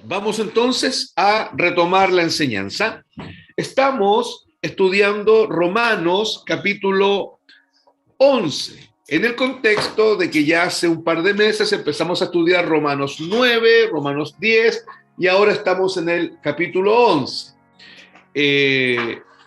Vamos entonces a retomar la enseñanza. Estamos estudiando Romanos capítulo 11, en el contexto de que ya hace un par de meses empezamos a estudiar Romanos 9, Romanos 10 y ahora estamos en el capítulo 11.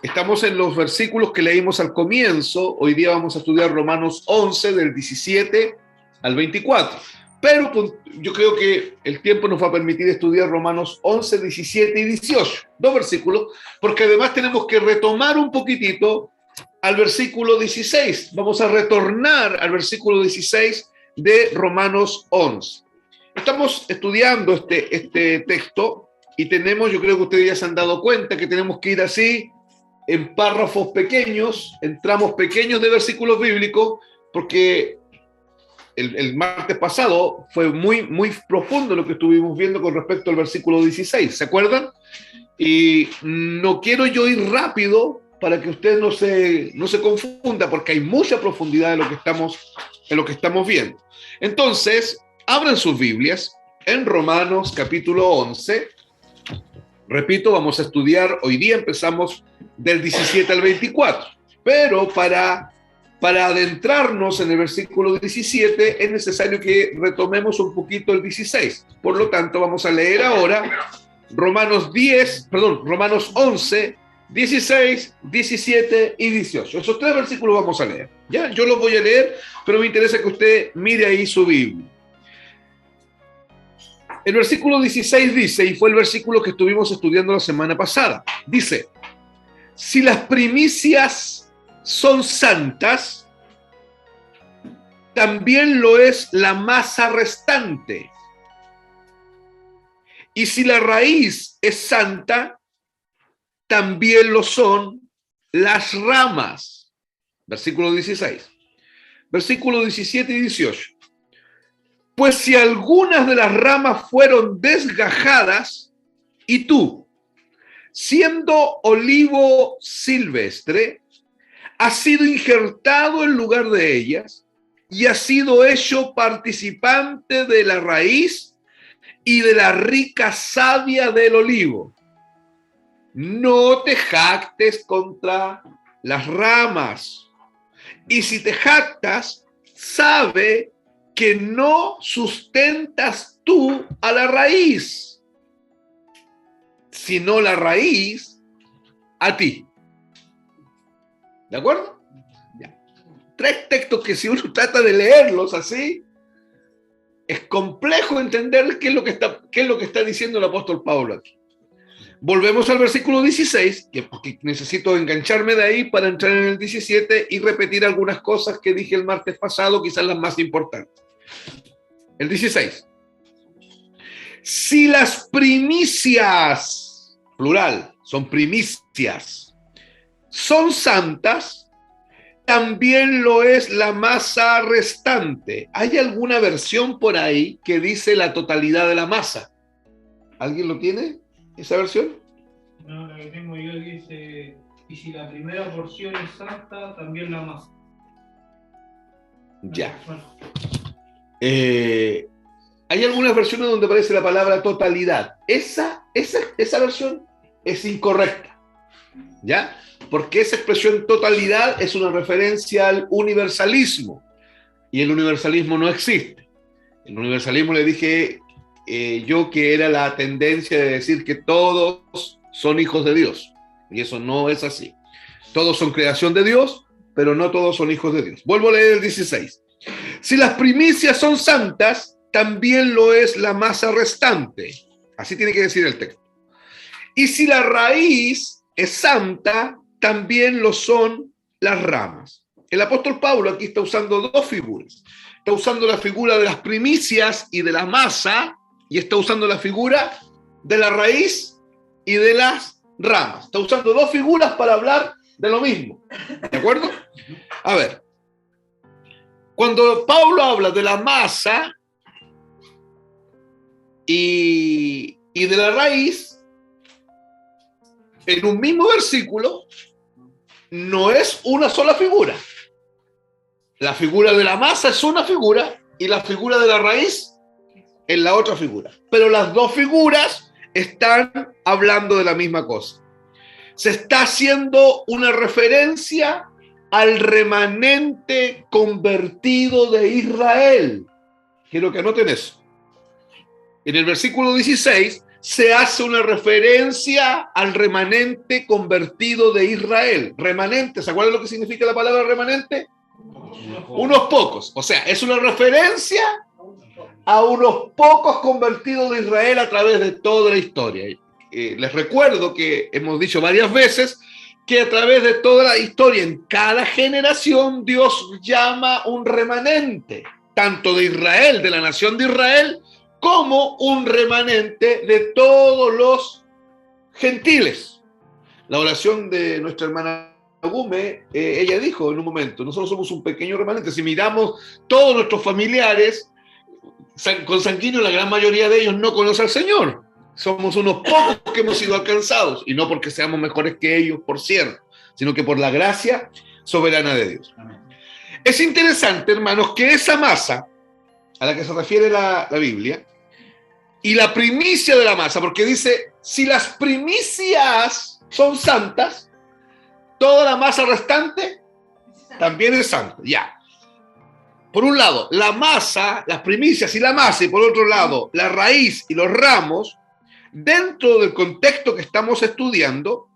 Estamos en los versículos que leímos al comienzo. Hoy día vamos a estudiar Romanos 11 del 17 al 24. Pero yo creo que el tiempo nos va a permitir estudiar Romanos 11, 17 y 18, dos versículos, porque además tenemos que retomar un poquitito al versículo 16. Vamos a retornar al versículo 16 de Romanos 11. Estamos estudiando este texto y tenemos, yo creo que ustedes ya se han dado cuenta que tenemos que ir así en párrafos pequeños, en tramos pequeños de versículos bíblicos, porque el martes pasado fue muy profundo lo que estuvimos viendo con respecto al versículo 16, ¿se acuerdan? Y no quiero yo ir rápido para que usted no se confunda, porque hay mucha profundidad en lo que estamos viendo. Entonces, abran sus Biblias en Romanos capítulo 11. Repito, vamos a estudiar, hoy día empezamos del 17 al 24, pero para adentrarnos en el versículo 17 es necesario que retomemos un poquito el 16. Por lo tanto, vamos a leer ahora Romanos 11, 16, 17 y 18. Esos tres versículos vamos a leer. ¿Ya? Yo los voy a leer, pero me interesa que usted mire ahí su Biblia. El versículo 16 dice, y fue el versículo que estuvimos estudiando la semana pasada, dice: si las primicias son santas, también lo es la masa restante. Y si la raíz es santa, también lo son las ramas. Versículo 16. Versículo 17 y 18. Pues si algunas de las ramas fueron desgajadas, y tú, siendo olivo silvestre, has sido injertado en lugar de ellas y has sido hecho participante de la raíz y de la rica savia del olivo. No te jactes contra las ramas. Y si te jactas, sabe que no sustentas tú a la raíz, sino la raíz a ti. ¿De acuerdo? Ya. Tres textos que si uno trata de leerlos así, es complejo entender qué es lo que está diciendo el apóstol Pablo aquí. Volvemos al versículo 16, porque necesito engancharme de ahí para entrar en el 17 y repetir algunas cosas que dije el martes pasado, quizás las más importantes. El 16. Si las primicias, plural, son primicias, son santas, también lo es la masa restante. ¿Hay alguna versión por ahí que dice la totalidad de la masa? ¿Alguien lo tiene? ¿Esa versión? No, la que tengo yo dice, y si la primera porción es santa, también la masa. Ya. Hay algunas versiones donde aparece la palabra totalidad. Esa versión es incorrecta, ¿ya? Porque esa expresión totalidad es una referencia al universalismo, y el universalismo no existe. El universalismo, le dije yo, que era la tendencia de decir que todos son hijos de Dios, y eso no es así. Todos son creación de Dios, pero no todos son hijos de Dios. Vuelvo a leer el 16. Si las primicias son santas, también lo es la masa restante. Así tiene que decir el texto. Y si la raíz es santa, también lo son las ramas. El apóstol Pablo aquí está usando dos figuras. Está usando la figura de las primicias y de la masa, y está usando la figura de la raíz y de las ramas. Está usando dos figuras para hablar de lo mismo. ¿De acuerdo? A ver. Cuando Pablo habla de la masa y de la raíz, en un mismo versículo, no es una sola figura. La figura de la masa es una figura y la figura de la raíz es la otra figura. Pero las dos figuras están hablando de la misma cosa. Se está haciendo una referencia al remanente convertido de Israel. Quiero que anoten eso. En el versículo 16 se hace una referencia al remanente convertido de Israel. Remanente, ¿se acuerdan lo que significa la palabra remanente? Unos pocos. O sea, es una referencia a unos pocos convertidos de Israel a través de toda la historia. Les recuerdo que hemos dicho varias veces que a través de toda la historia, en cada generación, Dios llama un remanente, tanto de Israel, de la nación de Israel, como un remanente de todos los gentiles. La oración de nuestra hermana Gume, ella dijo en un momento, nosotros somos un pequeño remanente. Si miramos todos nuestros familiares consanguíneos, la gran mayoría de ellos no conoce al Señor. Somos unos pocos que hemos sido alcanzados, y no porque seamos mejores que ellos, por cierto, sino que por la gracia soberana de Dios. Amén. Es interesante, hermanos, que esa masa a la que se refiere la Biblia, y la primicia de la masa, porque dice, si las primicias son santas, toda la masa restante también es santa. Ya. Por un lado, la masa, las primicias y la masa, y por otro lado, la raíz y los ramos, dentro del contexto que estamos estudiando,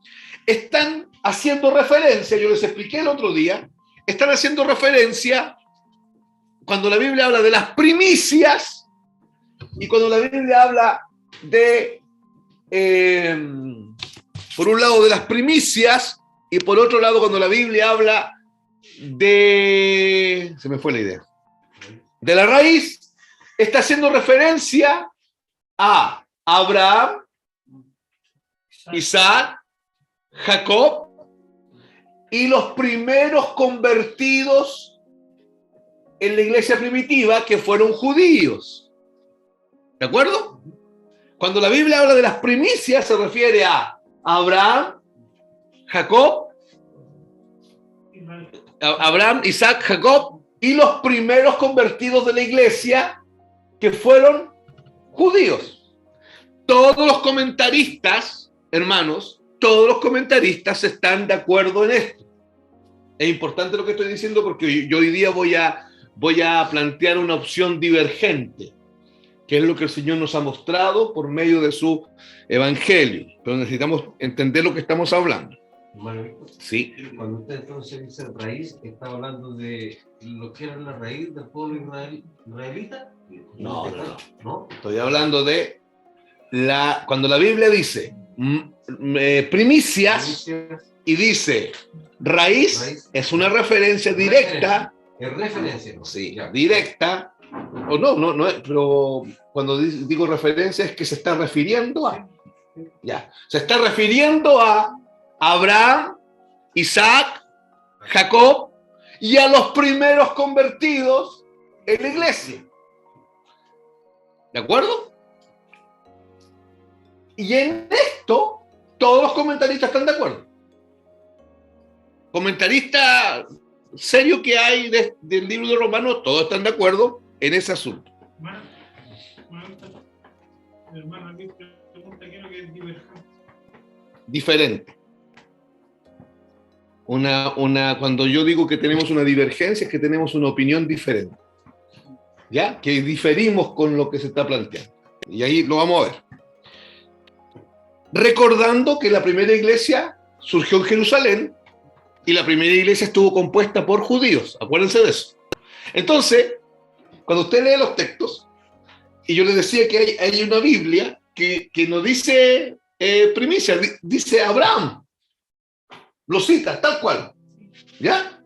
están haciendo referencia, yo les expliqué el otro día, están haciendo referencia cuando la Biblia habla de las primicias y cuando la Biblia habla de, por un lado, de las primicias, y por otro lado, cuando la Biblia habla de, se me fue la idea, de la raíz, está haciendo referencia a Abraham, Isaac, Jacob y los primeros convertidos en la iglesia primitiva, que fueron judíos. ¿De acuerdo? Cuando la Biblia habla de las primicias, se refiere a Abraham, Jacob, Abraham, Isaac, Jacob y los primeros convertidos de la iglesia, que fueron judíos. Todos los comentaristas, hermanos, todos los comentaristas están de acuerdo en esto. Es importante lo que estoy diciendo, porque yo hoy día voy a plantear una opción divergente, que es lo que el Señor nos ha mostrado por medio de su evangelio. Pero necesitamos entender lo que estamos hablando. Bueno, sí. Cuando usted entonces dice raíz, ¿está hablando de lo que era la raíz del pueblo israelita? No. Estoy hablando de cuando la Biblia dice primicias y dice raíz, es una referencia directa. Es referencia, ¿no? Sí, ya. Directa. O no, pero cuando digo referencia es que se está refiriendo a. Ya. Se está refiriendo a Abraham, Isaac, Jacob y a los primeros convertidos en la iglesia. ¿De acuerdo? Y en esto todos los comentaristas están de acuerdo. Comentaristas serios que hay del libro de Romanos, todos están de acuerdo en ese asunto. Hermano, aquí pregunta qué es lo que es divergente. Diferente. Cuando yo digo que tenemos una divergencia, es que tenemos una opinión diferente. ¿Ya? Que diferimos con lo que se está planteando. Y ahí lo vamos a ver. Recordando que la primera iglesia surgió en Jerusalén y la primera iglesia estuvo compuesta por judíos. Acuérdense de eso. Entonces, cuando usted lee los textos, y yo les decía que hay una Biblia que no dice primicia, dice Abraham. Lo cita, tal cual. ¿Ya?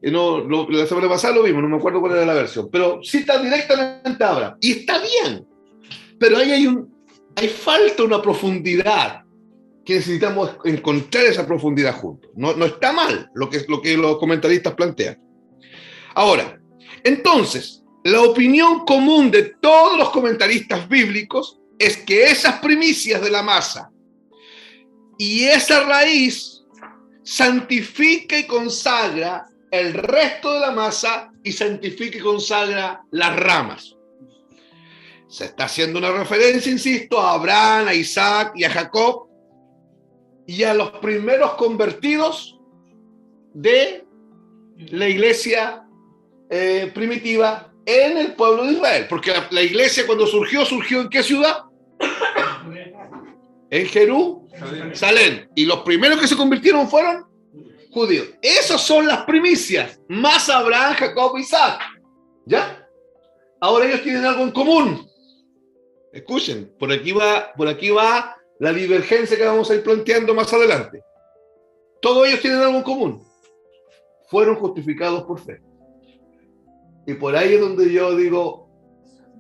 La semana pasada lo vimos, no me acuerdo cuál era la versión, pero cita directamente a Abraham. Y está bien. Pero ahí hay falta una profundidad que necesitamos encontrar esa profundidad juntos. No está mal lo que los comentaristas plantean. Ahora, entonces, la opinión común de todos los comentaristas bíblicos es que esas primicias de la masa y esa raíz santifica y consagra el resto de la masa y santifica y consagra las ramas. Se está haciendo una referencia, insisto, a Abraham, a Isaac y a Jacob y a los primeros convertidos de la iglesia primitiva en el pueblo de Israel. Porque la iglesia cuando surgió ¿en qué ciudad? En Jerusalén. Y los primeros que se convirtieron fueron judíos. Esas son las primicias, más Abraham, Jacob, Isaac. ¿Ya? Ahora ellos tienen algo en común. Escuchen, por aquí va la divergencia que vamos a ir planteando más adelante. Todos ellos tienen algo en común. Fueron justificados por fe. Y por ahí es donde yo digo,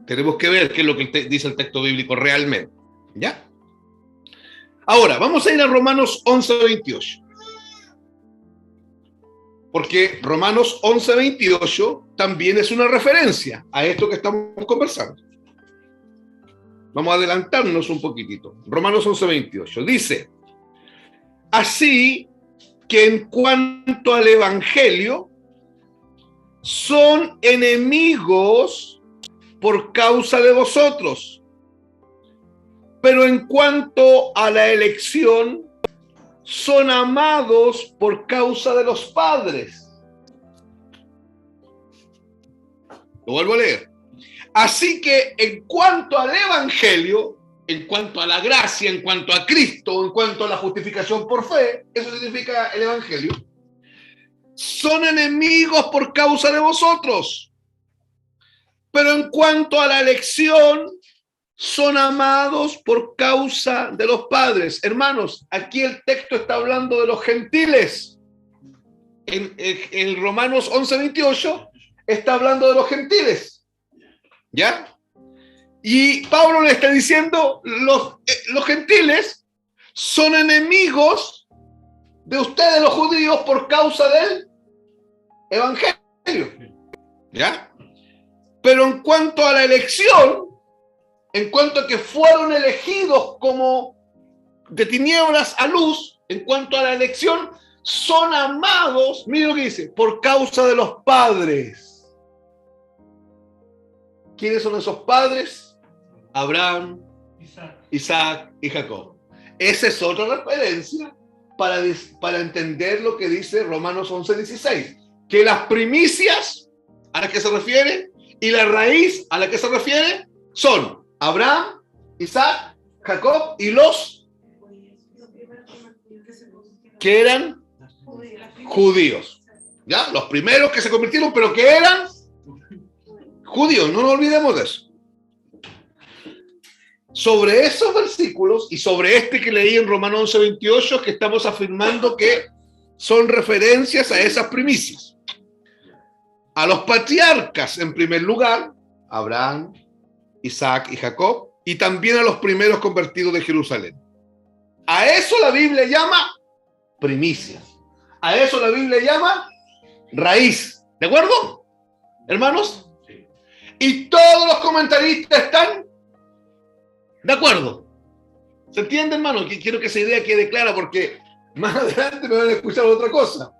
tenemos que ver qué es lo que dice el texto bíblico realmente. ¿Ya? Ahora, vamos a ir a Romanos 11:28. Porque Romanos 11:28 también es una referencia a esto que estamos conversando. Vamos a adelantarnos un poquitito. Romanos 11:28 dice: así que en cuanto al Evangelio, son enemigos por causa de vosotros, pero en cuanto a la elección, son amados por causa de los padres. Lo vuelvo a leer. Así que en cuanto al Evangelio, en cuanto a la gracia, en cuanto a Cristo, en cuanto a la justificación por fe, eso significa el Evangelio, son enemigos por causa de vosotros. Pero en cuanto a la elección, son amados por causa de los padres. Hermanos, aquí el texto está hablando de los gentiles. En Romanos 11:28 está hablando de los gentiles. ¿Ya? Y Pablo le está diciendo, los gentiles son enemigos de ustedes los judíos por causa del Evangelio. ¿Ya? Pero en cuanto a la elección, en cuanto a que fueron elegidos como de tinieblas a luz, en cuanto a la elección, son amados, mira lo que dice, por causa de los padres. ¿Quiénes son esos padres? Abraham, Isaac y Jacob. Esa es otra referencia para entender lo que dice Romanos 11:16, que las primicias a las que se refiere y la raíz a la que se refiere son Abraham, Isaac, Jacob y los que eran judíos. ¿Ya? Los primeros que se convirtieron, pero que eran judíos. No nos olvidemos de eso. Sobre esos versículos y sobre este que leí en Romanos 11:28, que estamos afirmando que son referencias a esas primicias. A los patriarcas, en primer lugar, Abraham, Isaac y Jacob, y también a los primeros convertidos de Jerusalén. A eso la Biblia llama primicias. A eso la Biblia llama raíz. ¿De acuerdo, hermanos? Y todos los comentaristas están de acuerdo. ¿Se entiende, hermano? Quiero que esa idea quede clara porque más adelante me van a escuchar otra cosa.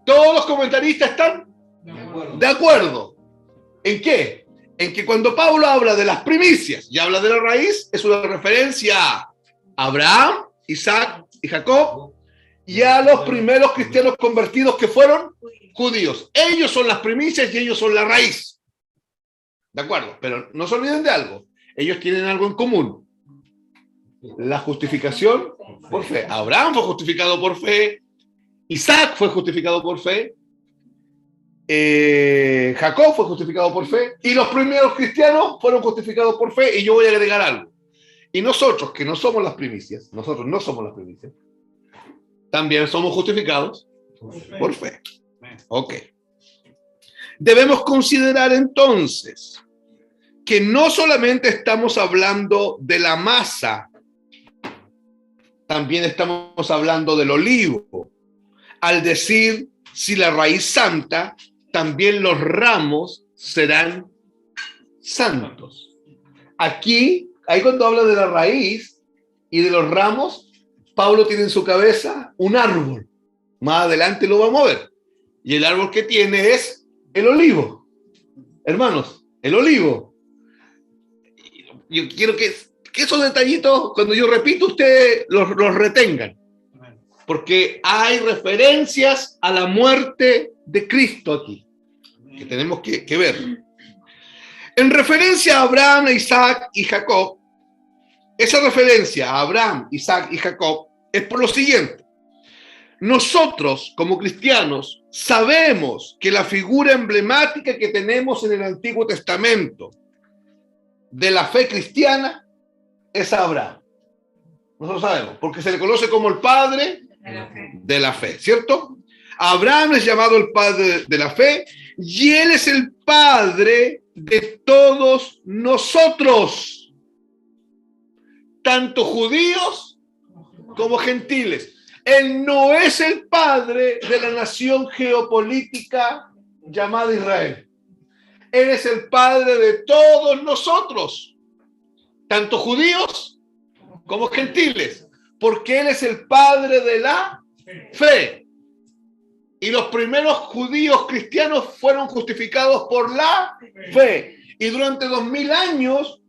Todos los comentaristas están de acuerdo. ¿En qué? En que cuando Pablo habla de las primicias y habla de la raíz, es una referencia a Abraham, Isaac y Jacob y a los primeros cristianos convertidos que fueron judíos. Ellos son las primicias y ellos son la raíz. ¿De acuerdo? Pero no se olviden de algo. Ellos tienen algo en común. La justificación por fe. Abraham fue justificado por fe. Isaac fue justificado por fe. Jacob fue justificado por fe. Y los primeros cristianos fueron justificados por fe. Y yo voy a agregar algo. Y nosotros, que no somos las primicias, también somos justificados por fe. Ok. Debemos considerar entonces que no solamente estamos hablando de la masa, también estamos hablando del olivo. Al decir, si la raíz santa, también los ramos serán santos. Aquí, ahí cuando habla de la raíz y de los ramos, Pablo tiene en su cabeza un árbol. Más adelante lo vamos a ver. Y el árbol que tiene es el olivo. Hermanos, el olivo. yo quiero que esos detallitos, cuando yo repito, ustedes los retengan. Porque hay referencias a la muerte de Cristo aquí, que tenemos que ver. En referencia a Abraham, Isaac y Jacob, esa referencia a Abraham, Isaac y Jacob es por lo siguiente. Nosotros, como cristianos, sabemos que la figura emblemática que tenemos en el Antiguo Testamento de la fe cristiana es Abraham. Nosotros sabemos, porque se le conoce como el padre de la fe, ¿cierto? Abraham es llamado el padre de la fe y él es el padre de todos nosotros, tanto judíos como gentiles. Él no es el padre de la nación geopolítica llamada Israel. Él es el padre de todos nosotros, tanto judíos como gentiles, porque él es el padre de la fe. Y los primeros judíos cristianos fueron justificados por la fe. Y durante 2000 años,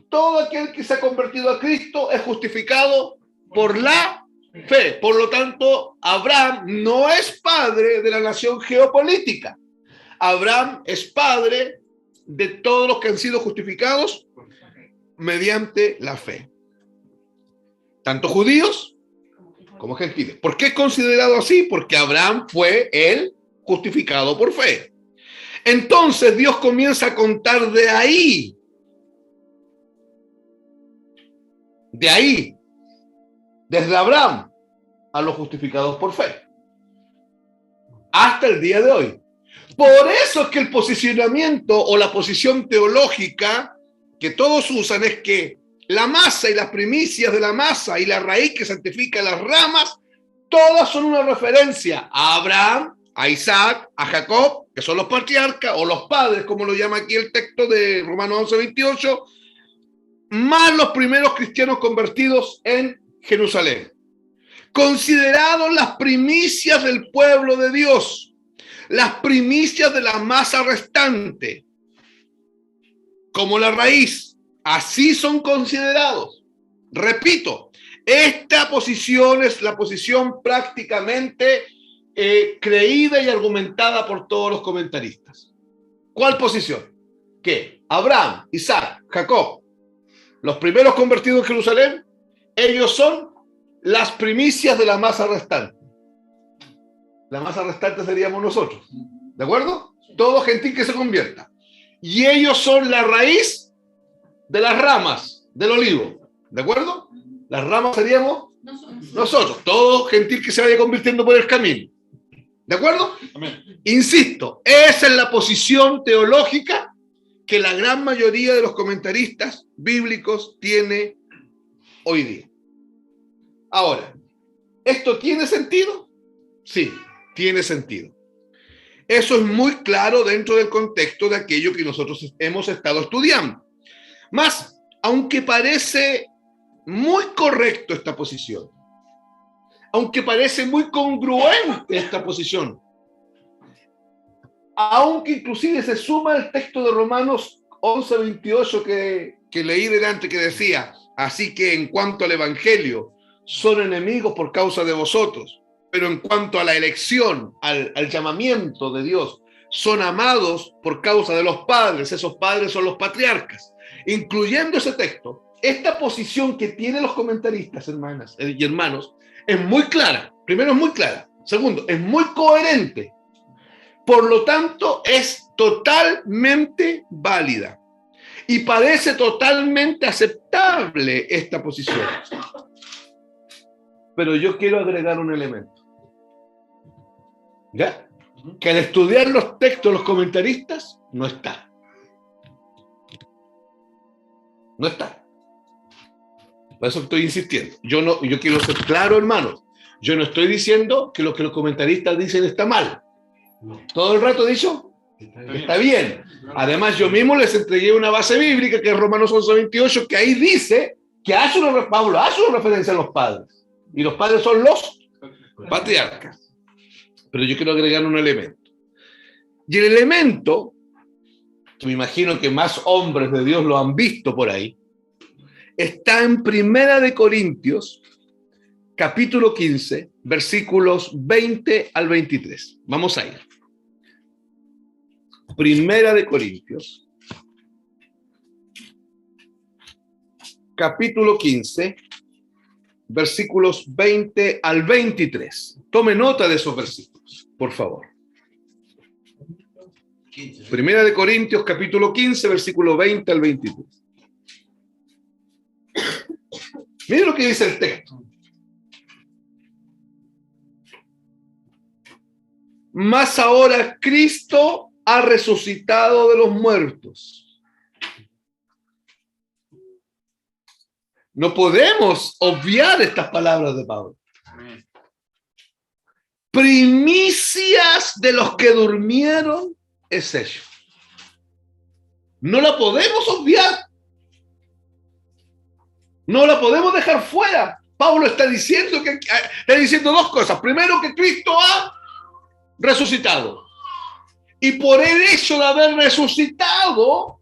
todo aquel que se ha convertido a Cristo es justificado por la fe. Por lo tanto, Abraham no es padre de la nación geopolítica. Abraham es padre de todos los que han sido justificados mediante la fe. Tanto judíos como gentiles. ¿Por qué es considerado así? Porque Abraham fue el justificado por fe. Entonces Dios comienza a contar de ahí. De ahí. Desde Abraham a los justificados por fe. Hasta el día de hoy. Por eso es que el posicionamiento o la posición teológica que todos usan es que la masa y las primicias de la masa y la raíz que santifica las ramas, todas son una referencia a Abraham, a Isaac, a Jacob, que son los patriarcas o los padres, como lo llama aquí el texto de Romanos 11:28, más los primeros cristianos convertidos en Jerusalén. Considerados las primicias del pueblo de Dios, las primicias de la masa restante, como la raíz. Así son considerados. Repito, esta posición es la posición prácticamente creída y argumentada por todos los comentaristas. ¿Cuál posición? Que Abraham, Isaac, Jacob, los primeros convertidos en Jerusalén, ellos son las primicias de la masa restante. La masa restante seríamos nosotros. ¿De acuerdo? Todo gentil que se convierta. Y ellos son la raíz de las ramas del olivo, ¿de acuerdo? Las ramas seríamos nosotros, todo gentil que se vaya convirtiendo por el camino, ¿de acuerdo? Amén. Insisto, esa es la posición teológica que la gran mayoría de los comentaristas bíblicos tiene hoy día. Ahora, ¿esto tiene sentido? Sí, tiene sentido. Eso es muy claro dentro del contexto de aquello que nosotros hemos estado estudiando. Más, aunque parece muy correcto esta posición, aunque parece muy congruente esta posición, aunque inclusive se suma el texto de Romanos 11:28 que leí delante, que decía, así que en cuanto al evangelio, son enemigos por causa de vosotros, pero en cuanto a la elección, al llamamiento de Dios, son amados por causa de los padres. Esos padres son los patriarcas. Incluyendo ese texto, esta posición que tienen los comentaristas, hermanas y hermanos, es muy clara. Primero, es muy clara. Segundo, es muy coherente. Por lo tanto, es totalmente válida. Y parece totalmente aceptable esta posición. Pero yo quiero agregar un elemento. ¿Ya? Que al estudiar los textos, los comentaristas, no está. No está. Por eso estoy insistiendo. Yo quiero ser claro, hermanos. Yo no estoy diciendo que lo que los comentaristas dicen está mal. Todo el rato he dicho que está bien. Además, yo mismo les entregué una base bíblica que es Romanos 11:28, que ahí dice que Pablo hace una referencia a los padres. Y los padres son los patriarcas. Pero yo quiero agregar un elemento. Y el elemento, que me imagino que más hombres de Dios lo han visto por ahí, está en Primera de Corintios, capítulo 15, versículos 20 al 23. Vamos a ir. Primera de Corintios, capítulo 15, versículos 20 al 23. Tome nota de esos versículos, por favor. Primera de Corintios, capítulo 15, versículo 20 al 23. Mire lo que dice el texto. Mas ahora Cristo ha resucitado de los muertos. No podemos obviar estas palabras de Pablo. Primicias de los que durmieron es ello. No la podemos obviar. No la podemos dejar fuera. Pablo está diciendo dos cosas. Primero, que Cristo ha resucitado. Y por el hecho de haber resucitado,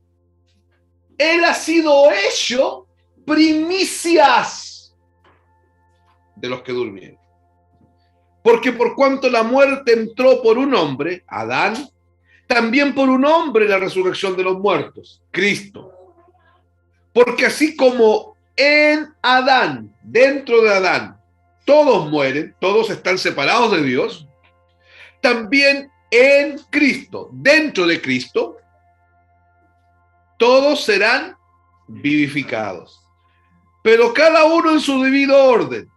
Él ha sido hecho primicias de los que durmieron. Porque por cuanto la muerte entró por un hombre, Adán, también por un hombre la resurrección de los muertos, Cristo. Porque así como en Adán, dentro de Adán, todos mueren, todos están separados de Dios, también en Cristo, dentro de Cristo, todos serán vivificados. Pero cada uno en su debido orden.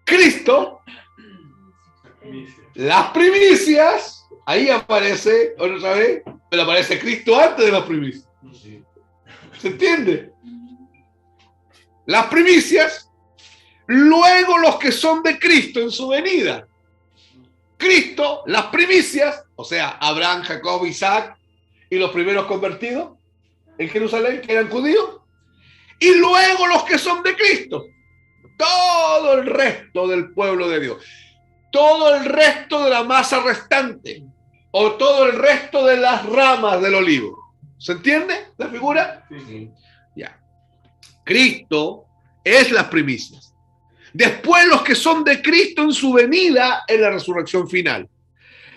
Cristo, las primicias, ahí aparece, otra vez, pero aparece Cristo antes de las primicias. ¿Se entiende? Las primicias, luego los que son de Cristo en su venida. Cristo, las primicias, o sea, Abraham, Jacob, Isaac y los primeros convertidos en Jerusalén, que eran judíos, y luego los que son de Cristo, todo el resto del pueblo de Dios, todo el resto de la masa restante, o todo el resto de las ramas del olivo. ¿Se entiende la figura? Sí. Ya. Cristo es las primicias. Después los que son de Cristo en su venida en la resurrección final.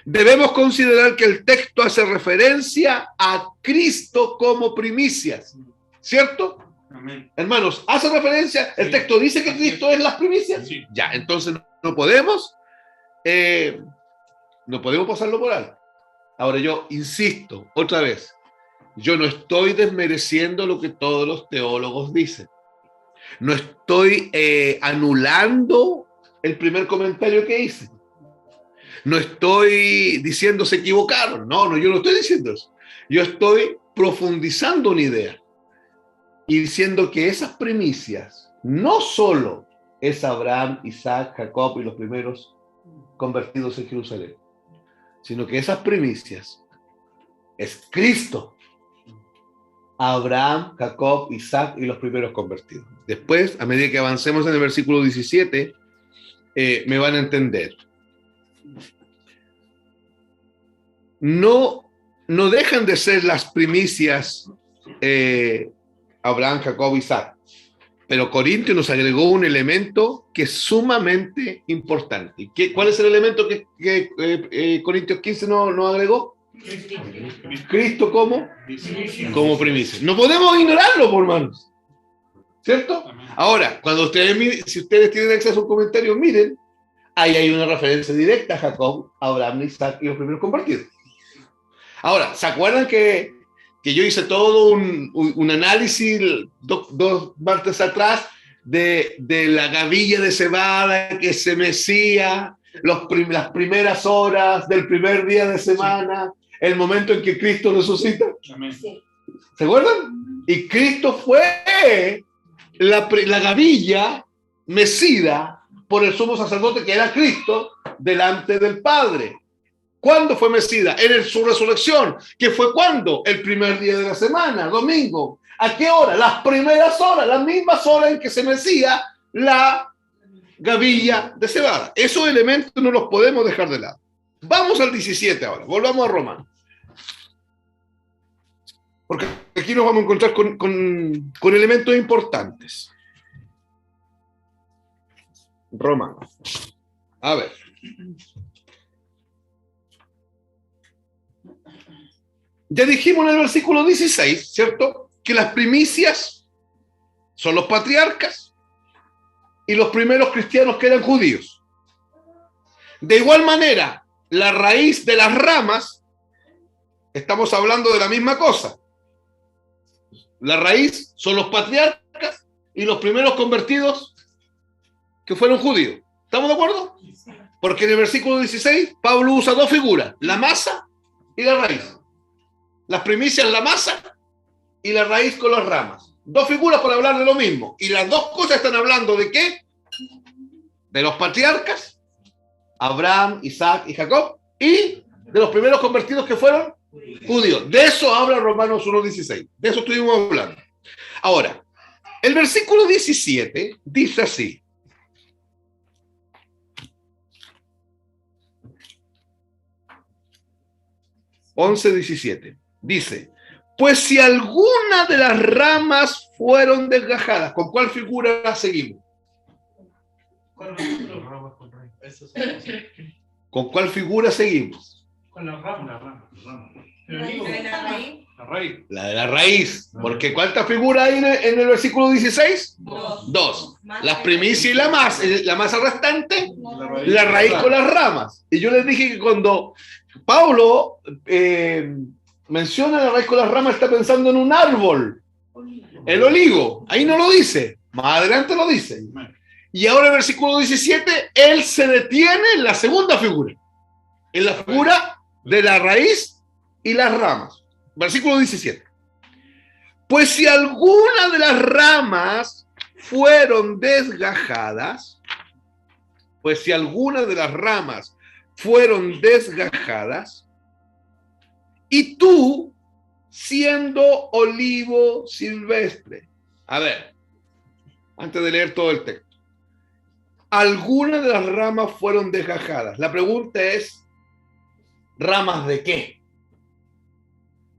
Debemos considerar que el texto hace referencia a Cristo como primicias. ¿Cierto? Amén. Hermanos, ¿hace referencia? ¿El texto dice que Cristo es las primicias? Sí. Ya, entonces no podemos pasarlo por alto. Ahora yo insisto, otra vez, yo no estoy desmereciendo lo que todos los teólogos dicen. No estoy anulando el primer comentario que hice. No estoy diciendo se equivocaron. No, yo no estoy diciendo eso. Yo estoy profundizando una idea y diciendo que esas primicias no solo es Abraham, Isaac, Jacob y los primeros convertidos en Jerusalén, sino que esas primicias es Cristo, Abraham, Jacob, Isaac y los primeros convertidos. Después, a medida que avancemos en el versículo 17, me van a entender. No dejan de ser las primicias Abraham, Jacob, Isaac. Pero Corintios nos agregó un elemento que es sumamente importante. ¿Cuál es el elemento que Corintios 15 no agregó? Cristo como primicia. No podemos ignorarlo, por hermanos. ¿Cierto? Ahora, si ustedes tienen acceso a un comentario, miren, ahí hay una referencia directa a Jacob, Abraham, Isaac y los primeros convertidos. Ahora, ¿se acuerdan que yo hice todo un análisis dos martes atrás de la gavilla de cebada que se mecía, las primeras horas del primer día de semana, el momento en que Cristo resucita? Amén. ¿Se acuerdan? Y Cristo fue la gavilla mecida por el sumo sacerdote que era Cristo delante del Padre. ¿Cuándo fue mecida? En su resurrección. ¿Que fue cuándo? El primer día de la semana, domingo. ¿A qué hora? Las primeras horas, las mismas horas en que se mecía la gavilla de cebada. Esos elementos no los podemos dejar de lado. Vamos al 17 ahora. Volvamos a Romanos. Porque aquí nos vamos a encontrar con elementos importantes. Romanos. A ver. Ya dijimos en el versículo 16, ¿cierto? Que las primicias son los patriarcas y los primeros cristianos que eran judíos. De igual manera, la raíz de las ramas, estamos hablando de la misma cosa. La raíz son los patriarcas y los primeros convertidos que fueron judíos. ¿Estamos de acuerdo? Porque en el versículo 16, Pablo usa dos figuras, la masa y la raíz. Las primicias, la masa y la raíz con las ramas. Dos figuras para hablar de lo mismo. Y las dos cosas están hablando ¿de qué? De los patriarcas, Abraham, Isaac y Jacob, y de los primeros convertidos que fueron judíos. De eso habla Romanos 1:16. De eso estuvimos hablando. Ahora, el versículo 17 dice así. (11:17) Dice, pues si alguna de las ramas fueron desgajadas, ¿con cuál figura seguimos? ¿Con cuál figura seguimos? Con la rama. La raíz. La de la raíz. Porque ¿cuántas figuras hay en el versículo 16? Dos. Las primicias y la masa restante, la raíz con las ramas. Y yo les dije que cuando Pablo menciona la raíz con las ramas, está pensando en un árbol, el olivo. Ahí no lo dice, más adelante lo dice. Y ahora en el versículo 17, él se detiene en la segunda figura, en la figura de la raíz y las ramas. Versículo 17. Pues si alguna de las ramas fueron desgajadas, y tú, siendo olivo silvestre. A ver, antes de leer todo el texto. Algunas de las ramas fueron desgajadas. La pregunta es, ¿ramas de qué?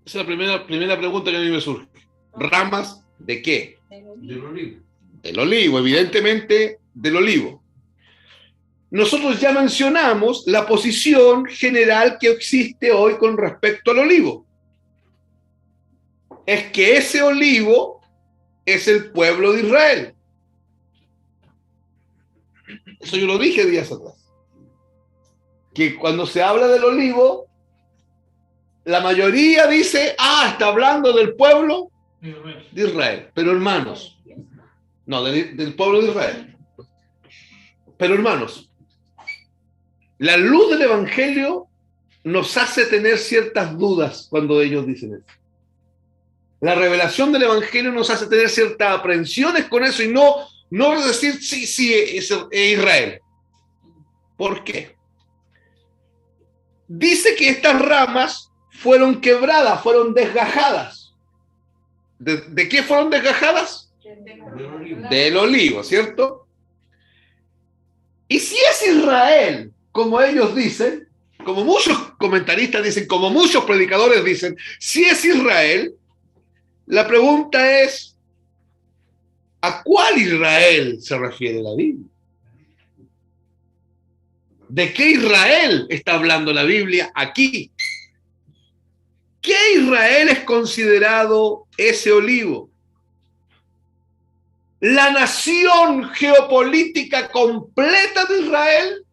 Esa es la primera pregunta que a mí me surge. ¿Ramas de qué? Del olivo. Del olivo, evidentemente del olivo. Nosotros ya mencionamos la posición general que existe hoy con respecto al olivo. Es que ese olivo es el pueblo de Israel. Eso yo lo dije días atrás. Que cuando se habla del olivo, la mayoría dice, está hablando del pueblo de Israel. Pero hermanos, no, del pueblo de Israel. Pero hermanos, la luz del Evangelio nos hace tener ciertas dudas cuando ellos dicen eso. La revelación del Evangelio nos hace tener ciertas aprensiones con eso y no decir sí, es Israel. ¿Por qué? Dice que estas ramas fueron quebradas, fueron desgajadas. ¿De qué fueron desgajadas? Del olivo, ¿cierto? Y si es Israel, como ellos dicen, como muchos comentaristas dicen, como muchos predicadores dicen, si es Israel, la pregunta es, ¿a cuál Israel se refiere la Biblia? ¿De qué Israel está hablando la Biblia aquí? ¿Qué Israel es considerado ese olivo? ¿La nación geopolítica completa de Israel?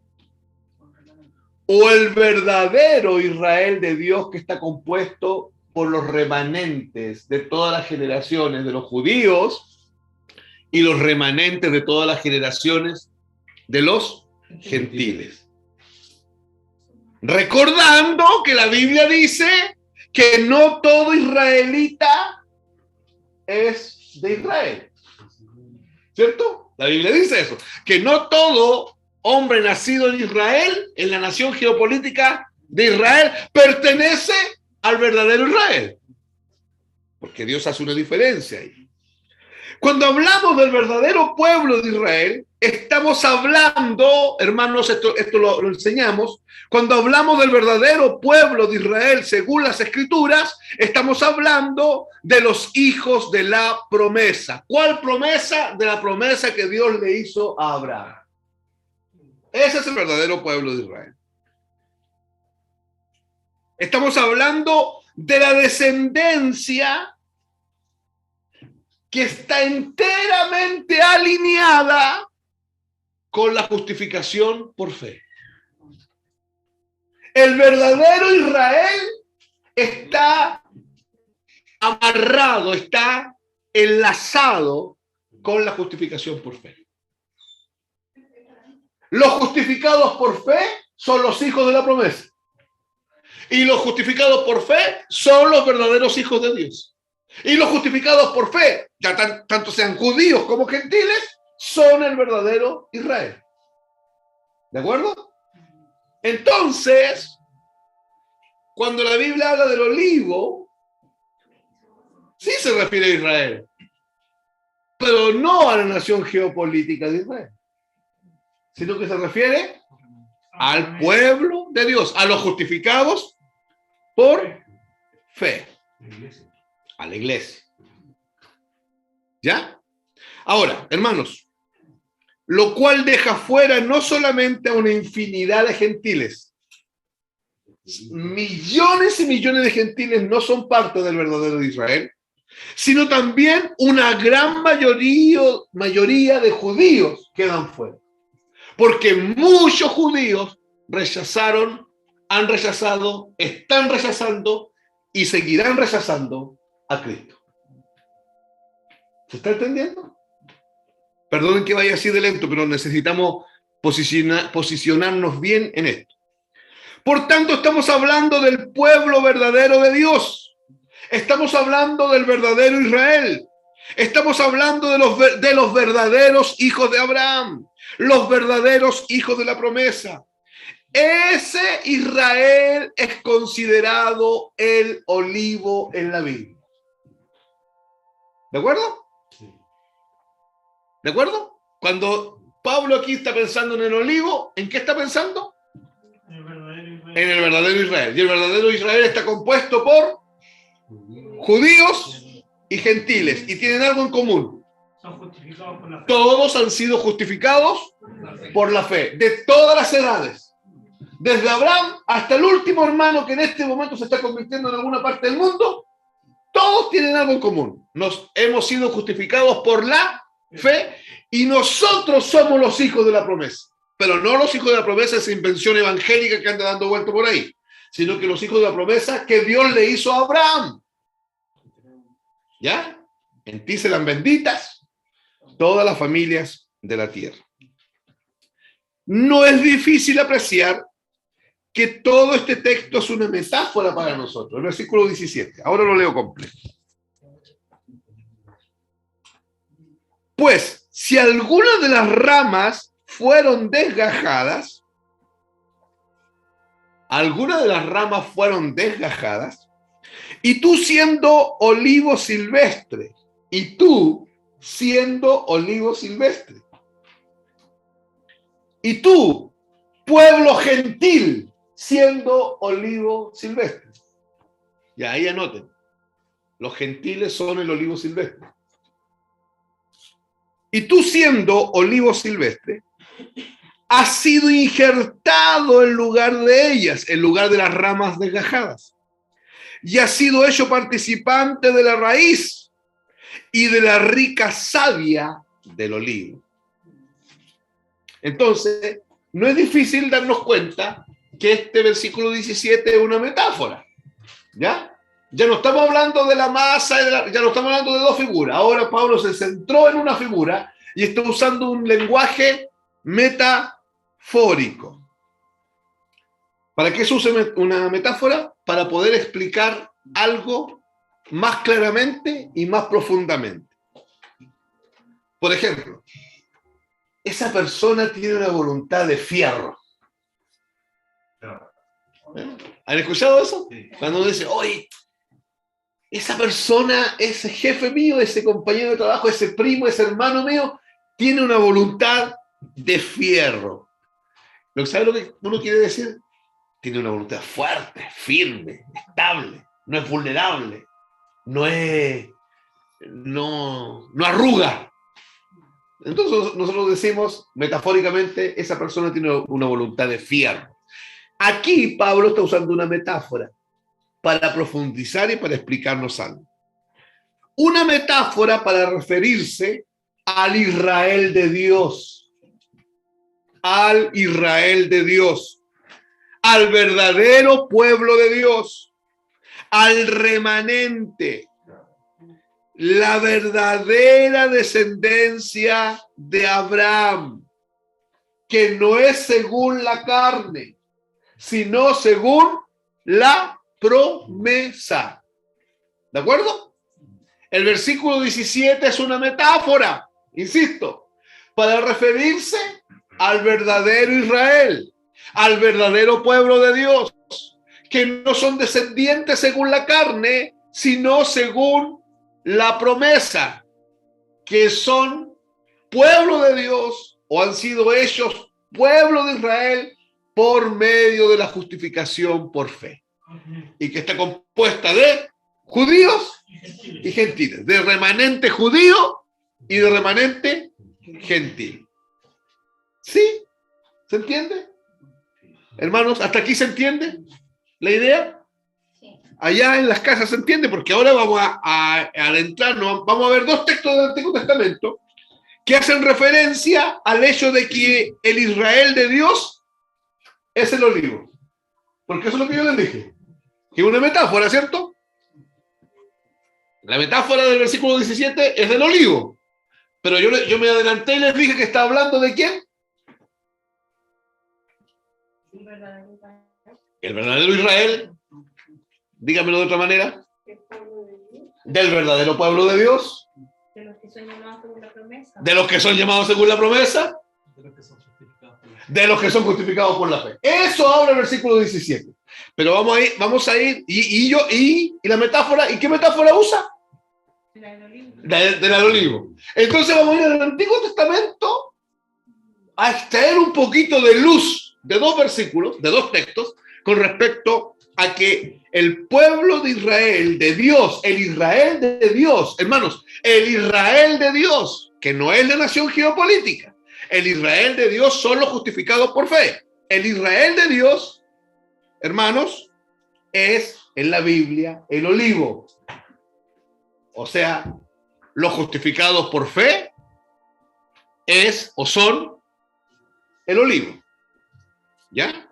¿O el verdadero Israel de Dios que está compuesto por los remanentes de todas las generaciones de los judíos y los remanentes de todas las generaciones de los gentiles? Recordando que la Biblia dice que no todo israelita es de Israel. ¿Cierto? La Biblia dice eso, que no todo hombre nacido en Israel, en la nación geopolítica de Israel, pertenece al verdadero Israel. Porque Dios hace una diferencia ahí. Cuando hablamos del verdadero pueblo de Israel, estamos hablando, hermanos, esto lo enseñamos, cuando hablamos del verdadero pueblo de Israel según las Escrituras, estamos hablando de los hijos de la promesa. ¿Cuál promesa? De la promesa que Dios le hizo a Abraham. Ese es el verdadero pueblo de Israel. Estamos hablando de la descendencia que está enteramente alineada con la justificación por fe. El verdadero Israel está amarrado, está enlazado con la justificación por fe. Los justificados por fe son los hijos de la promesa. Y los justificados por fe son los verdaderos hijos de Dios. Y los justificados por fe, ya tanto sean judíos como gentiles, son el verdadero Israel. ¿De acuerdo? Entonces, cuando la Biblia habla del olivo, sí se refiere a Israel, pero no a la nación geopolítica de Israel, sino que se refiere al pueblo de Dios, a los justificados por fe. A la iglesia. ¿Ya? Ahora, hermanos, lo cual deja fuera no solamente a una infinidad de gentiles. Millones y millones de gentiles no son parte del verdadero Israel, sino también una gran mayoría de judíos quedan fuera. Porque muchos judíos han rechazado, están rechazando y seguirán rechazando a Cristo. ¿Se está entendiendo? Perdonen que vaya así de lento, pero necesitamos posicionarnos bien en esto. Por tanto, estamos hablando del pueblo verdadero de Dios. Estamos hablando del verdadero Israel. Estamos hablando de los verdaderos hijos de Abraham, los verdaderos hijos de la promesa. Ese Israel es considerado el olivo en la Biblia. ¿De acuerdo? ¿De acuerdo? Cuando Pablo aquí está pensando en el olivo, ¿en qué está pensando? En el verdadero Israel. Y el verdadero Israel está compuesto por judíos y gentiles. Y tienen algo en común. Son justificados por la fe. Todos han sido justificados por la fe. De todas las edades. Desde Abraham hasta el último hermano que en este momento se está convirtiendo en alguna parte del mundo. Todos tienen algo en común. Nos hemos sido justificados por la fe y nosotros somos los hijos de la promesa. Pero no los hijos de la promesa, esa invención evangélica que anda dando vuelta por ahí, sino que los hijos de la promesa que Dios le hizo a Abraham. ¿Ya? En ti serán benditas todas las familias de la tierra. No es difícil apreciar que todo este texto es una metáfora para nosotros. El versículo 17. Ahora lo leo completo. Pues, si algunas de las ramas fueron desgajadas, y tú siendo olivo silvestre, y tú pueblo gentil, siendo olivo silvestre. Y ahí anoten, los gentiles son el olivo silvestre. Y tú siendo olivo silvestre, has sido injertado en lugar de ellas, en lugar de las ramas desgajadas. Y has sido hecho participante de la raíz y de la rica savia del olivo. Entonces, no es difícil darnos cuenta que este versículo 17 es una metáfora. ¿Ya? Ya no estamos hablando de la masa, ya no estamos hablando de dos figuras. Ahora Pablo se centró en una figura y está usando un lenguaje metafórico. ¿Para qué se usa una metáfora? Para poder explicar algo más claramente y más profundamente. Por ejemplo, esa persona tiene una voluntad de fierro. ¿Han escuchado eso? Cuando uno dice, oye, esa persona, ese jefe mío, ese compañero de trabajo, ese primo, ese hermano mío, tiene una voluntad de fierro. ¿Sabe lo que uno quiere decir? Tiene una voluntad fuerte, firme, estable, no es vulnerable, no arruga. Entonces nosotros decimos, metafóricamente, esa persona tiene una voluntad de fierro. Aquí Pablo está usando una metáfora para profundizar y para explicarnos algo. Una metáfora para referirse al Israel de Dios. Al Israel de Dios. Al verdadero pueblo de Dios. Al remanente. La verdadera descendencia de Abraham. Que no es según la carne, sino según la promesa. ¿De acuerdo? El versículo 17 es una metáfora, insisto, para referirse al verdadero Israel, al verdadero pueblo de Dios, que no son descendientes según la carne, sino según la promesa, que son pueblo de Dios o han sido hechos pueblo de Israel por medio de la justificación por fe. Y que está compuesta de judíos y gentiles, de remanente judío y de remanente gentil. ¿Sí? ¿Se entiende? Hermanos, ¿hasta aquí se entiende la idea? Allá en las casas se entiende, porque ahora vamos a adentrarnos, vamos a ver dos textos del Antiguo Testamento que hacen referencia al hecho de que el Israel de Dios es el olivo. Porque eso es lo que yo les dije. Que es una metáfora, ¿cierto? La metáfora del versículo 17 es del olivo. Pero yo me adelanté y les dije que está hablando ¿de quién? El verdadero Israel. Dígamelo de otra manera. Del verdadero pueblo de Dios. De los que son llamados según la promesa. De los que son llamados según la promesa. De los que son justificados por la fe. Eso habla el versículo 17. Pero vamos a ir y la metáfora, ¿y qué metáfora usa? De la del olivo. Entonces vamos a ir al Antiguo Testamento a extraer un poquito de luz de dos versículos, de dos textos, con respecto a que el pueblo de Israel, de Dios, el Israel de Dios, hermanos, el Israel de Dios, que no es la nación geopolítica, el Israel de Dios son los justificados por fe. El Israel de Dios, hermanos, es en la Biblia el olivo. O sea, los justificados por fe es o son el olivo. ¿Ya?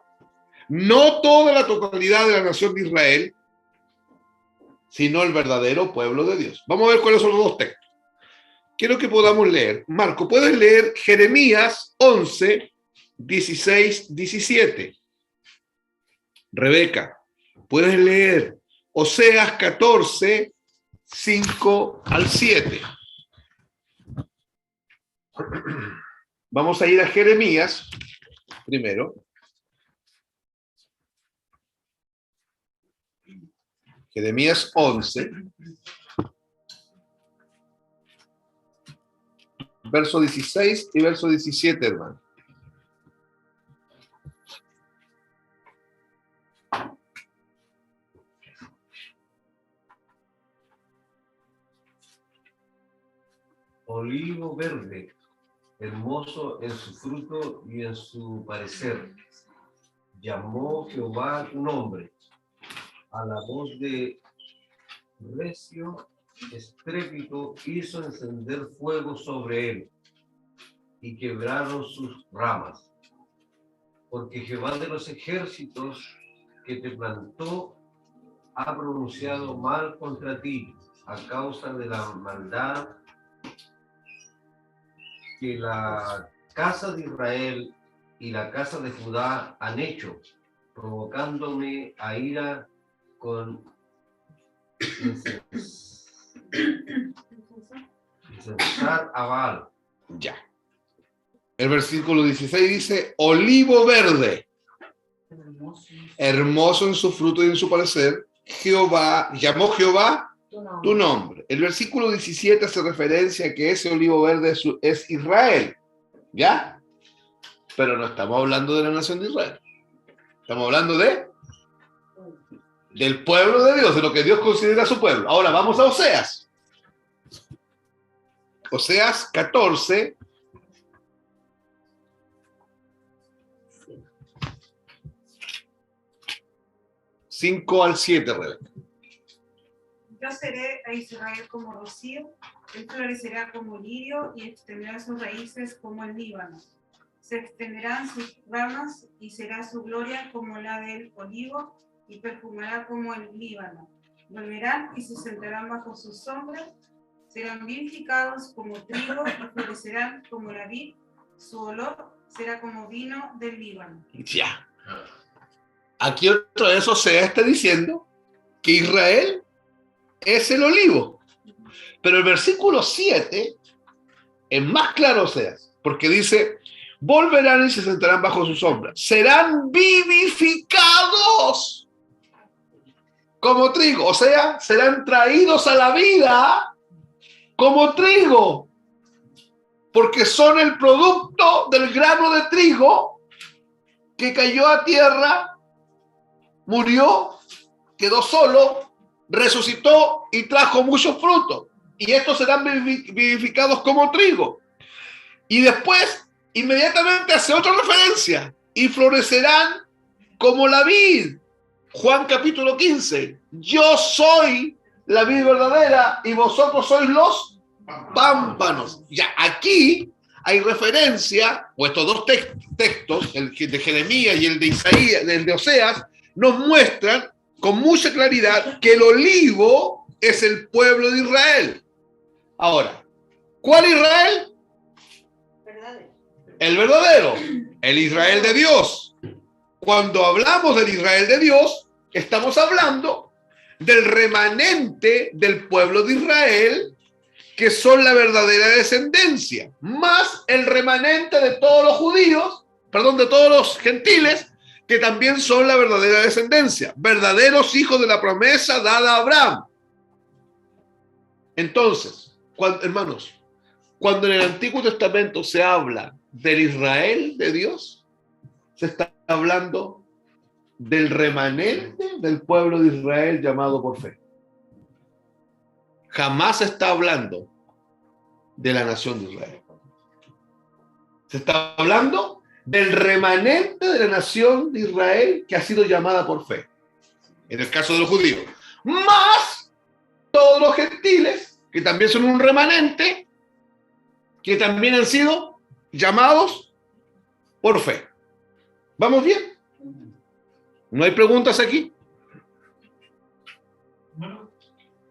No toda la totalidad de la nación de Israel, sino el verdadero pueblo de Dios. Vamos a ver cuáles son los dos textos. Quiero que podamos leer. Marco, ¿puedes leer Jeremías 11, 16, 17? Rebeca, ¿puedes leer Oseas 14, 5 al 7? Vamos a ir a Jeremías primero. Jeremías 11, verso 16 y verso 17, hermano. Olivo verde, hermoso en su fruto y en su parecer. Llamó Jehová tu nombre. A la voz de recio estrépito hizo encender fuego sobre él y quebraron sus ramas. Porque Jehová de los ejércitos que te plantó ha pronunciado mal contra ti a causa de la maldad que la casa de Israel y la casa de Judá han hecho, provocándome a ira con incensar a Baal. Ya. El versículo 16 dice, olivo verde, hermoso en su fruto y en su parecer, llamó Jehová tu nombre. El versículo 17 hace referencia a que ese olivo verde es Israel, ¿ya? Pero no estamos hablando de la nación de Israel. Estamos hablando del pueblo de Dios, de lo que Dios considera su pueblo. Ahora vamos a Oseas. Oseas 14. Cinco al 7, Rebeca. Yo seré a Israel como rocío, él florecerá como lirio y extenderá sus raíces como el Líbano. Se extenderán sus ramas y será su gloria como la del olivo y perfumará como el Líbano. Volverán y se sentarán bajo su sombra, serán vivificados como trigo y florecerán como la vid, su olor será como vino del Líbano. Ya. Aquí otra vez Oseas está diciendo que Israel es el olivo. Pero el versículo 7 es más claro, Oseas, porque dice, volverán y se sentarán bajo su sombra. Serán vivificados como trigo. O sea, serán traídos a la vida como trigo. Porque son el producto del grano de trigo que cayó a tierra, murió, quedó solo, resucitó y trajo muchos frutos. Y estos serán vivificados como trigo. Y después, inmediatamente hace otra referencia. Y florecerán como la vid. Juan capítulo 15. Yo soy la vid verdadera y vosotros sois los pámpanos. Ya, aquí hay referencia, o estos dos textos, el de Jeremías y el de Isaías, el de Oseas, nos muestran con mucha claridad que el olivo es el pueblo de Israel. Ahora, ¿cuál Israel? Verdadero. El verdadero, el Israel de Dios. Cuando hablamos del Israel de Dios, estamos hablando del remanente del pueblo de Israel, que son la verdadera descendencia, más el remanente de todos los judíos, perdón, de todos los gentiles, que también son la verdadera descendencia, verdaderos hijos de la promesa dada a Abraham. Entonces, hermanos, cuando en el Antiguo Testamento se habla del Israel de Dios, se está hablando del remanente del pueblo de Israel llamado por fe. Jamás se está hablando de la nación de Israel. Se está hablando del remanente de la nación de Israel que ha sido llamada por fe. En el caso de los judíos. Más todos los gentiles, que también son un remanente, que también han sido llamados por fe. ¿Vamos bien? ¿No hay preguntas aquí? Bueno,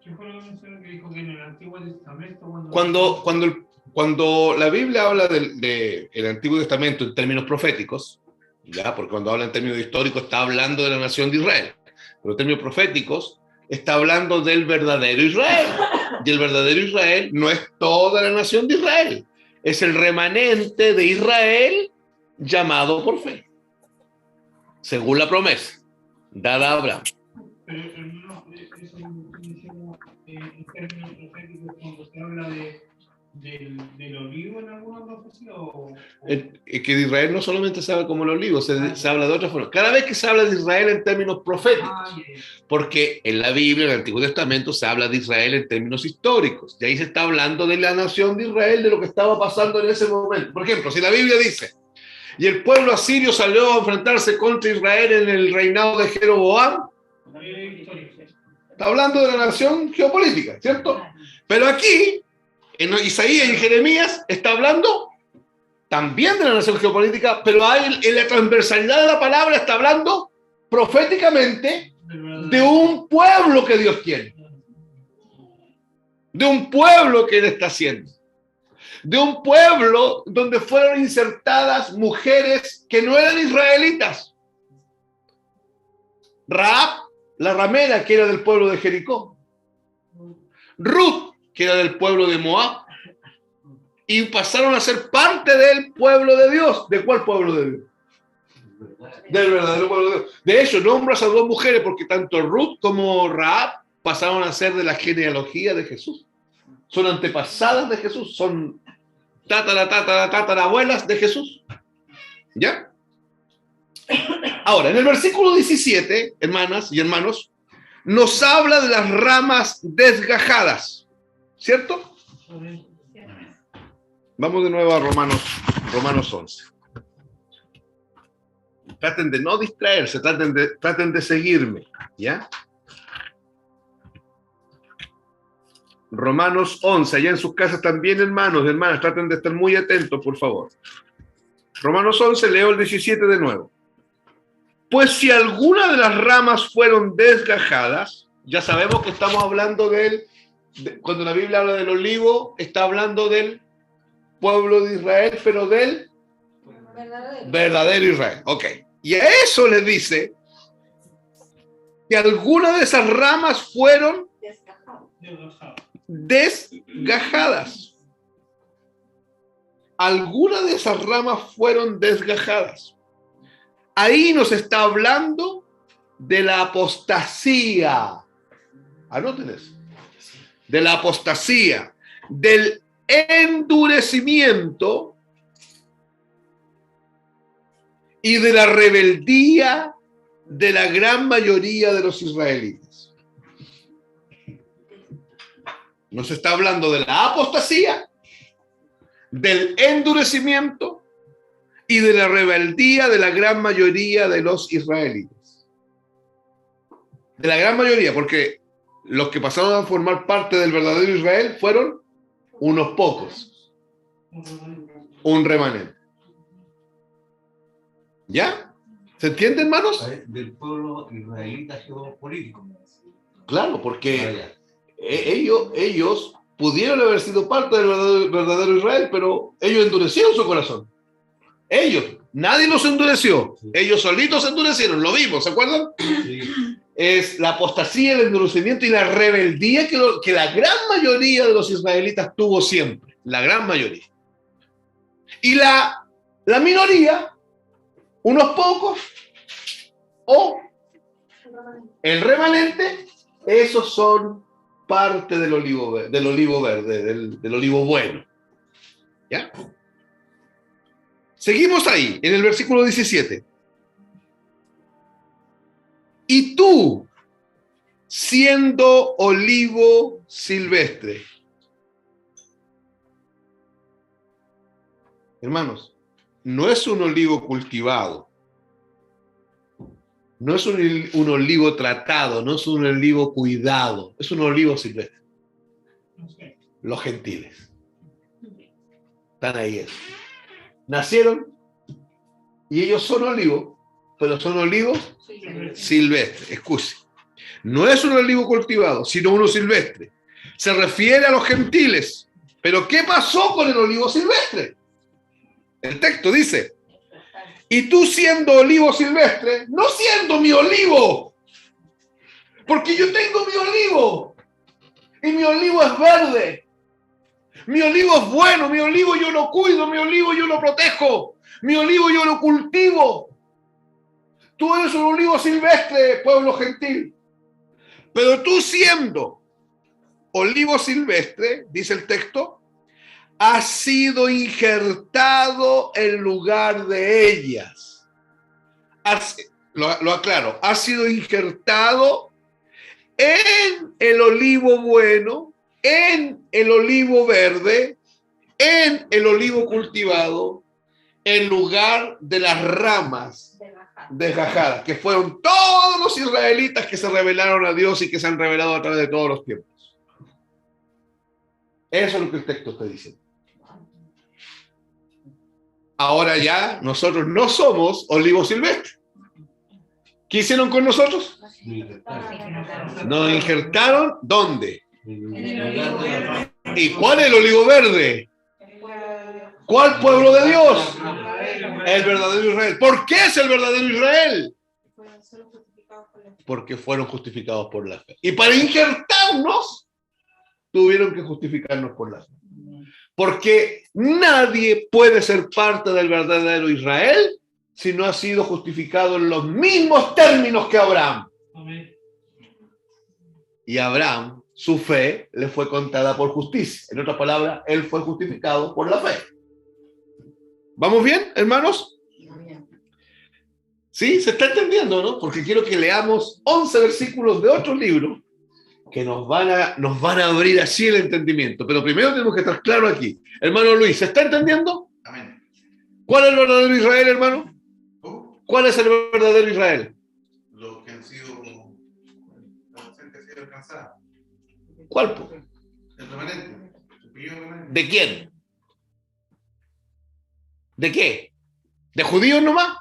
¿qué fue lo que mencionó que dijo que en el Antiguo Testamento Cuando la Biblia habla del Antiguo Testamento en términos proféticos, ya, porque cuando habla en términos históricos está hablando de la nación de Israel, pero en términos proféticos está hablando del verdadero Israel, y el verdadero Israel no es toda la nación de Israel, es el remanente de Israel llamado por fe, según la promesa dada a Abraham. Pero no, eso mencionó en términos proféticos cuando se habla del olivo en alguna profecía Que de Israel no solamente se habla como el olivo, se habla de otra forma. Cada vez que se habla de Israel en términos proféticos, porque en la Biblia, en el Antiguo Testamento, se habla de Israel en términos históricos, y ahí se está hablando de la nación de Israel, de lo que estaba pasando en ese momento. Por ejemplo, si la Biblia dice, y el pueblo asirio salió a enfrentarse contra Israel en el reinado de Jeroboam, está hablando de la nación geopolítica, ¿cierto? Pero aquí, en Isaías y Jeremías, está hablando también de la nación geopolítica, pero hay, en la transversalidad de la palabra está hablando proféticamente de un pueblo que Dios tiene, de un pueblo que Él está haciendo, de un pueblo donde fueron insertadas mujeres que no eran israelitas. Rahab, la ramera, que era del pueblo de Jericó. Ruth, que era del pueblo de Moab. Y pasaron a ser parte del pueblo de Dios. ¿De cuál pueblo de Dios? Del verdadero pueblo de Dios. De hecho, nombras a dos mujeres porque tanto Ruth como Rahab pasaron a ser de la genealogía de Jesús. Son antepasadas de Jesús, son tatarabuelas de Jesús. ¿Ya? Ahora, en el versículo 17, hermanas y hermanos, nos habla de las ramas desgajadas, ¿cierto? Vamos de nuevo a Romanos 11. Traten de no distraerse, traten de seguirme, ¿ya? Romanos 11, allá en sus casas también, hermanos, hermanas, traten de estar muy atentos, por favor. Romanos 11, leo el 17 de nuevo. Pues si alguna de las ramas fueron desgajadas, ya sabemos que estamos hablando cuando la Biblia habla del olivo, está hablando del pueblo de Israel, pero del verdadero Israel. Ok. Y a eso le dice que algunas de esas ramas fueron desgajadas. Algunas de esas ramas fueron desgajadas. Ahí nos está hablando de la apostasía. Anoten eso. De la apostasía, del endurecimiento y de la rebeldía de la gran mayoría de los israelitas. Nos está hablando de la apostasía, del endurecimiento y de la rebeldía de la gran mayoría de los israelitas. De la gran mayoría, porque los que pasaron a formar parte del verdadero Israel fueron unos pocos. Un remanente. ¿Ya? ¿Se entiende, hermanos? Del pueblo israelita geopolítico. Claro, porque ellos pudieron haber sido parte del verdadero Israel, pero ellos endurecieron su corazón. Ellos, nadie los endureció. Ellos solitos se endurecieron, lo vimos, ¿se acuerdan? Sí. Es la apostasía, el endurecimiento y la rebeldía que la gran mayoría de los israelitas tuvo siempre. La gran mayoría. Y la minoría, unos pocos, o el remanente, esos son parte del olivo verde, del olivo bueno. ¿Ya? Seguimos ahí, en el versículo 17. Y tú, siendo olivo silvestre. Hermanos, no es un olivo cultivado. No es un olivo tratado, no es un olivo cuidado. Es un olivo silvestre. Los gentiles. Están ahí eso. Nacieron y ellos son olivos, pero son olivos silvestres. Escuche, no es un olivo cultivado, sino uno silvestre. Se refiere a los gentiles. Pero ¿qué pasó con el olivo silvestre? El texto dice: y tú siendo olivo silvestre, no siendo mi olivo, porque yo tengo mi olivo y mi olivo es verde. Mi olivo es bueno, mi olivo yo lo cuido, mi olivo yo lo protejo, mi olivo yo lo cultivo. Tú eres un olivo silvestre, pueblo gentil. Pero tú siendo olivo silvestre, dice el texto, has sido injertado en lugar de ellas. Lo aclaro, has sido injertado en el olivo bueno, en el olivo verde, en el olivo cultivado, en lugar de las ramas desgajadas, que fueron todos los israelitas que se rebelaron a Dios y que se han rebelado a través de todos los tiempos. Eso es lo que el texto está diciendo. Ahora ya nosotros no somos olivos silvestres. ¿Qué hicieron con nosotros? Nos injertaron, ¿dónde? ¿Y cuál es el olivo verde? ¿Cuál pueblo de Dios? El verdadero Israel. ¿Por qué es el verdadero Israel? Porque fueron justificados por la fe. Y para injertarnos, tuvieron que justificarnos por la fe. Porque nadie puede ser parte del verdadero Israel si no ha sido justificado en los mismos términos que Abraham. Y a Abraham, su fe le fue contada por justicia. En otras palabras, él fue justificado por la fe. ¿Vamos bien, hermanos? ¿Sí? ¿Se está entendiendo, no? Porque quiero que leamos 11 versículos de otro libro que nos van a abrir así el entendimiento. Pero primero tenemos que estar claros aquí. Hermano Luis, ¿se está entendiendo? Amén. ¿Cuál es el verdadero Israel, hermano? ¿Cuál es el verdadero Israel? Los que han sido, la nación que ha sido alcanzada. ¿Cuál? Po? El remanente. El pequeño remanente. ¿De quién? ¿De qué? ¿De judíos nomás?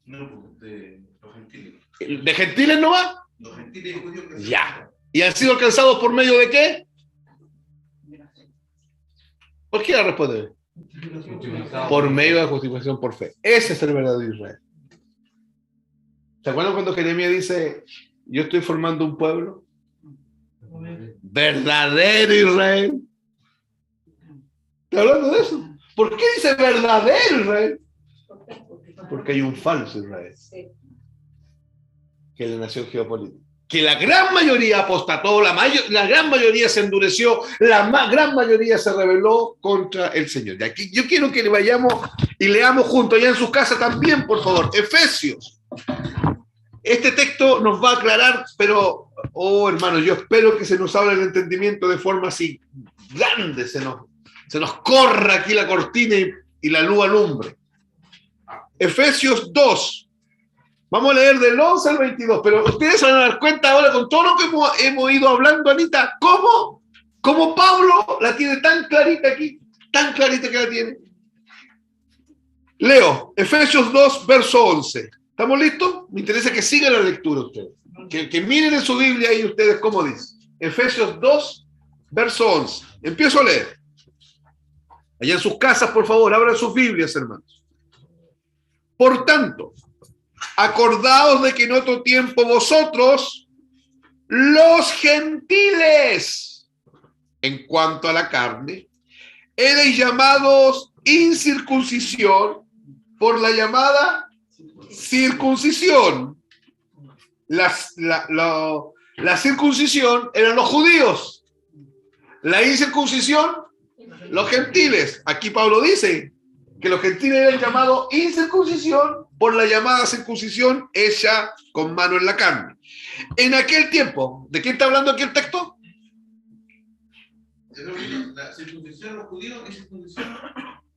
No, de los gentiles. ¿De gentiles nomás? Los gentiles y judíos que Ya. ¿Y han sido alcanzados por medio de qué? ¿Por qué la responde? Por medio de la justificación por fe. Ese es el verdadero Israel. ¿Se acuerdan cuando Jeremías dice, yo estoy formando un pueblo? Verdadero Israel. ¿Está hablando de eso? ¿Por qué dice verdadero Israel? Porque hay un falso Israel. Que es la nación geopolítica. Que la gran mayoría apostató, la gran mayoría se endureció, gran mayoría se rebeló contra el Señor. Y aquí yo quiero que le vayamos y leamos juntos, allá en sus casas también, por favor, Efesios. Este texto nos va a aclarar, pero, hermano, yo espero que se nos abra el entendimiento de forma así grande, se nos corra aquí la cortina y la luz alumbre. Efesios 2. Vamos a leer del 11 al 22, pero ustedes se van a dar cuenta ahora con todo lo que hemos ido hablando, Anita, cómo Pablo la tiene tan clarita aquí, tan clarita que la tiene. Leo, Efesios 2, verso 11. ¿Estamos listos? Me interesa que sigan la lectura ustedes, que miren en su Biblia ahí ustedes cómo dice. Efesios 2, verso 11. Empiezo a leer. Allá en sus casas, por favor, abran sus Biblias, hermanos. Por tanto, acordaos de que en otro tiempo vosotros, los gentiles, en cuanto a la carne, erais llamados incircuncisión por la llamada circuncisión. La circuncisión eran los judíos, la incircuncisión, los gentiles. Aquí Pablo dice que los gentiles eran llamados incircuncisión por la llamada circuncisión hecha con mano en la carne. En aquel tiempo, ¿de quién está hablando aquí el texto? La circuncisión, los judíos y circuncisión.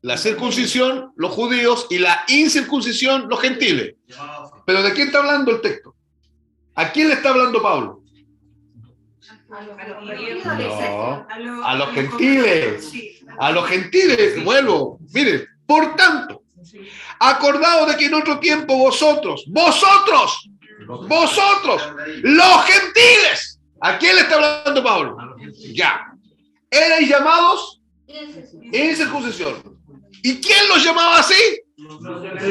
La circuncisión, los judíos, y la incircuncisión, los gentiles. Pero ¿de quién está hablando el texto? ¿A quién le está hablando Pablo? No, a los gentiles. A los gentiles, vuelvo. Miren, por tanto, acordaos de que en otro tiempo vosotros, los gentiles, ¿a quién le está hablando Pablo? Ya. Erais llamados incircuncisión. ¿Y quién los llamaba así?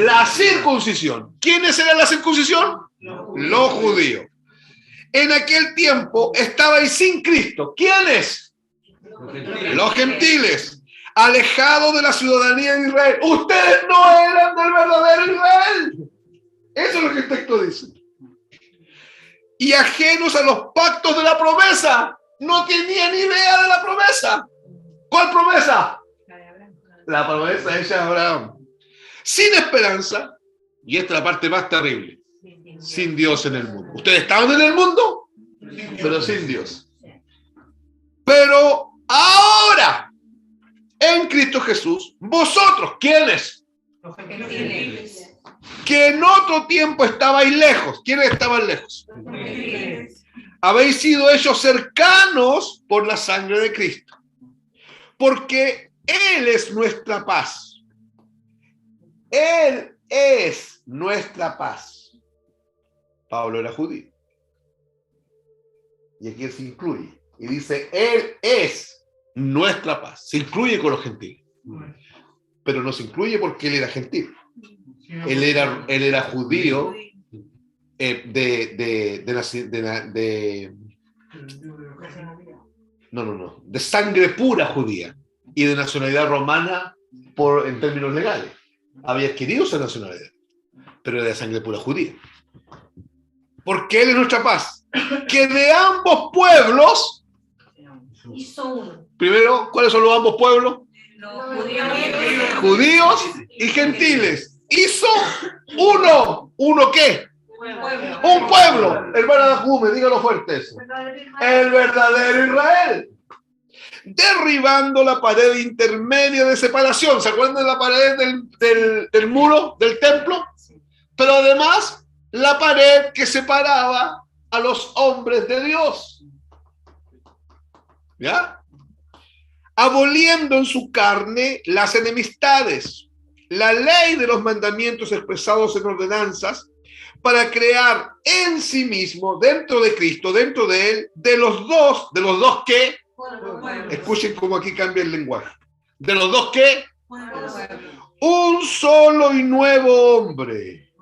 La circuncisión. ¿Quiénes eran la circuncisión? Los judíos. En aquel tiempo estabais sin Cristo. ¿Quiénes? Los gentiles. Alejados de la ciudadanía de Israel. Ustedes no eran del verdadero Israel. Eso es lo que el texto dice. Y ajenos a los pactos de la promesa. No tenían idea de la promesa. ¿Cuál promesa? La promesa hecha de Abraham. Sin esperanza, y esta es la parte más terrible, sin Dios en el mundo. Ustedes estaban en el mundo, pero sin Dios. Pero ahora, en Cristo Jesús, vosotros, ¿quiénes? Los gentiles. Que en otro tiempo estabais lejos. ¿Quiénes estaban lejos? Los gentiles. Habéis sido hechos cercanos por la sangre de Cristo. Porque Él es nuestra paz. Él es nuestra paz. Pablo era judío. Y aquí él se incluye. Y dice, Él es nuestra paz. Se incluye con los gentiles. Pero no se incluye porque Él era gentil. Él era judío de sangre pura judía y de nacionalidad romana en términos legales. Había adquirido esa nacionalidad, pero era de sangre pura judía. Porque Él es nuestra paz, que de ambos pueblos, Hizo uno. primero, ¿cuáles son los ambos pueblos? Los judíos. Judíos y gentiles. Hizo uno. ¿Uno qué? Un pueblo. Hermana Dajume, dígalo fuerte eso. El verdadero Israel. Derribando la pared intermedia de separación. ¿Se acuerdan de la pared del muro del templo? Pero además, la pared que separaba a los hombres de Dios. ¿Ya? Aboliendo en su carne las enemistades, la ley de los mandamientos expresados en ordenanzas, para crear en sí mismo, dentro de Cristo, dentro de él, de los dos que, escuchen cómo aquí cambia el lenguaje, de los dos que, un solo y nuevo hombre.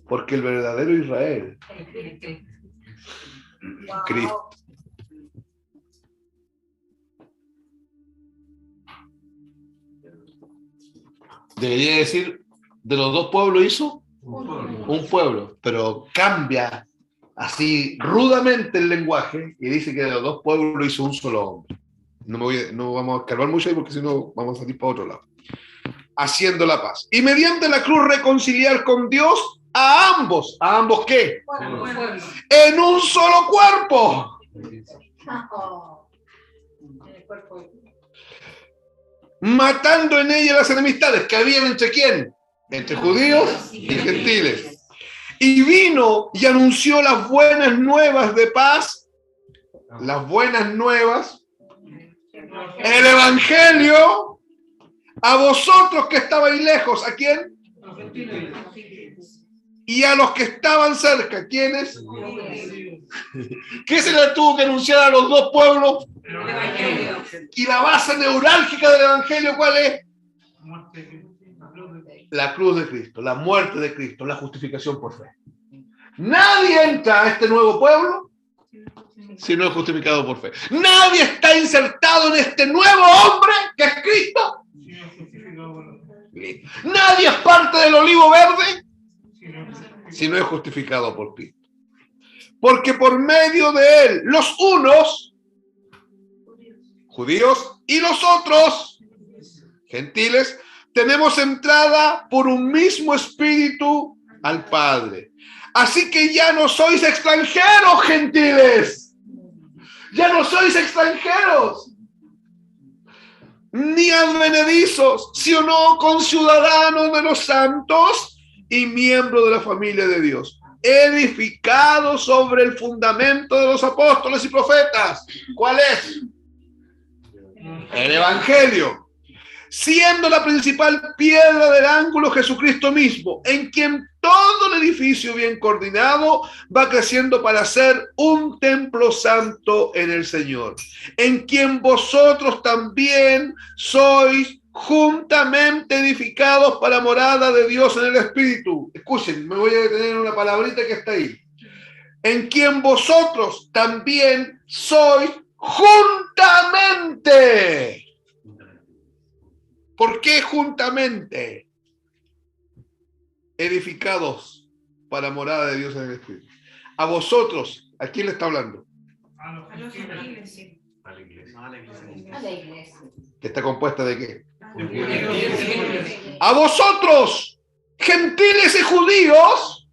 Porque el verdadero Israel, Cristo. Debería decir, de los dos pueblos hizo un pueblo, pero cambia así rudamente el lenguaje y dice que de los dos pueblos hizo un solo hombre. No vamos a escarbar mucho ahí porque si no vamos a salir para otro lado. Haciendo la paz. Y mediante la cruz reconciliar con Dios a ambos. ¿A ambos qué? En un solo cuerpo. Matando en ella las enemistades que habían entre quién, entre judíos y gentiles. Y vino y anunció las buenas nuevas de paz, las buenas nuevas, el evangelio, a vosotros que estabais lejos. ¿A quién? Y a los que estaban cerca. ¿Quiénes? ¿Qué se le tuvo que anunciar a los dos pueblos? Y la base neurálgica del evangelio, ¿cuál es? La cruz de Cristo, la muerte de Cristo, la justificación por fe. Nadie entra a este nuevo pueblo si no es justificado por fe. Nadie está insertado en este nuevo hombre que es Cristo. Nadie es parte del olivo verde si no es justificado por Cristo. Porque por medio de él, los unos, judíos, y los otros, gentiles, tenemos entrada por un mismo espíritu al Padre. Así que ya no sois extranjeros, gentiles. Ya no sois extranjeros. Ni advenedizos, sino conciudadanos de los santos y miembros de la familia de Dios. Edificados sobre el fundamento de los apóstoles y profetas. ¿Cuál es? El evangelio. Siendo la principal piedra del ángulo Jesucristo mismo, en quien todo el edificio bien coordinado va creciendo para ser un templo santo en el Señor, en quien vosotros también sois juntamente edificados para morada de Dios en el Espíritu. Escuchen, me voy a detener en una palabrita que está ahí. En quien vosotros también sois juntamente. ¿Por qué juntamente? Edificados para morada de Dios en el Espíritu. A vosotros, ¿a quién le está hablando? A los gentiles, sí. A la iglesia. A la iglesia. ¿Que está compuesta de qué? A vosotros, gentiles y judíos,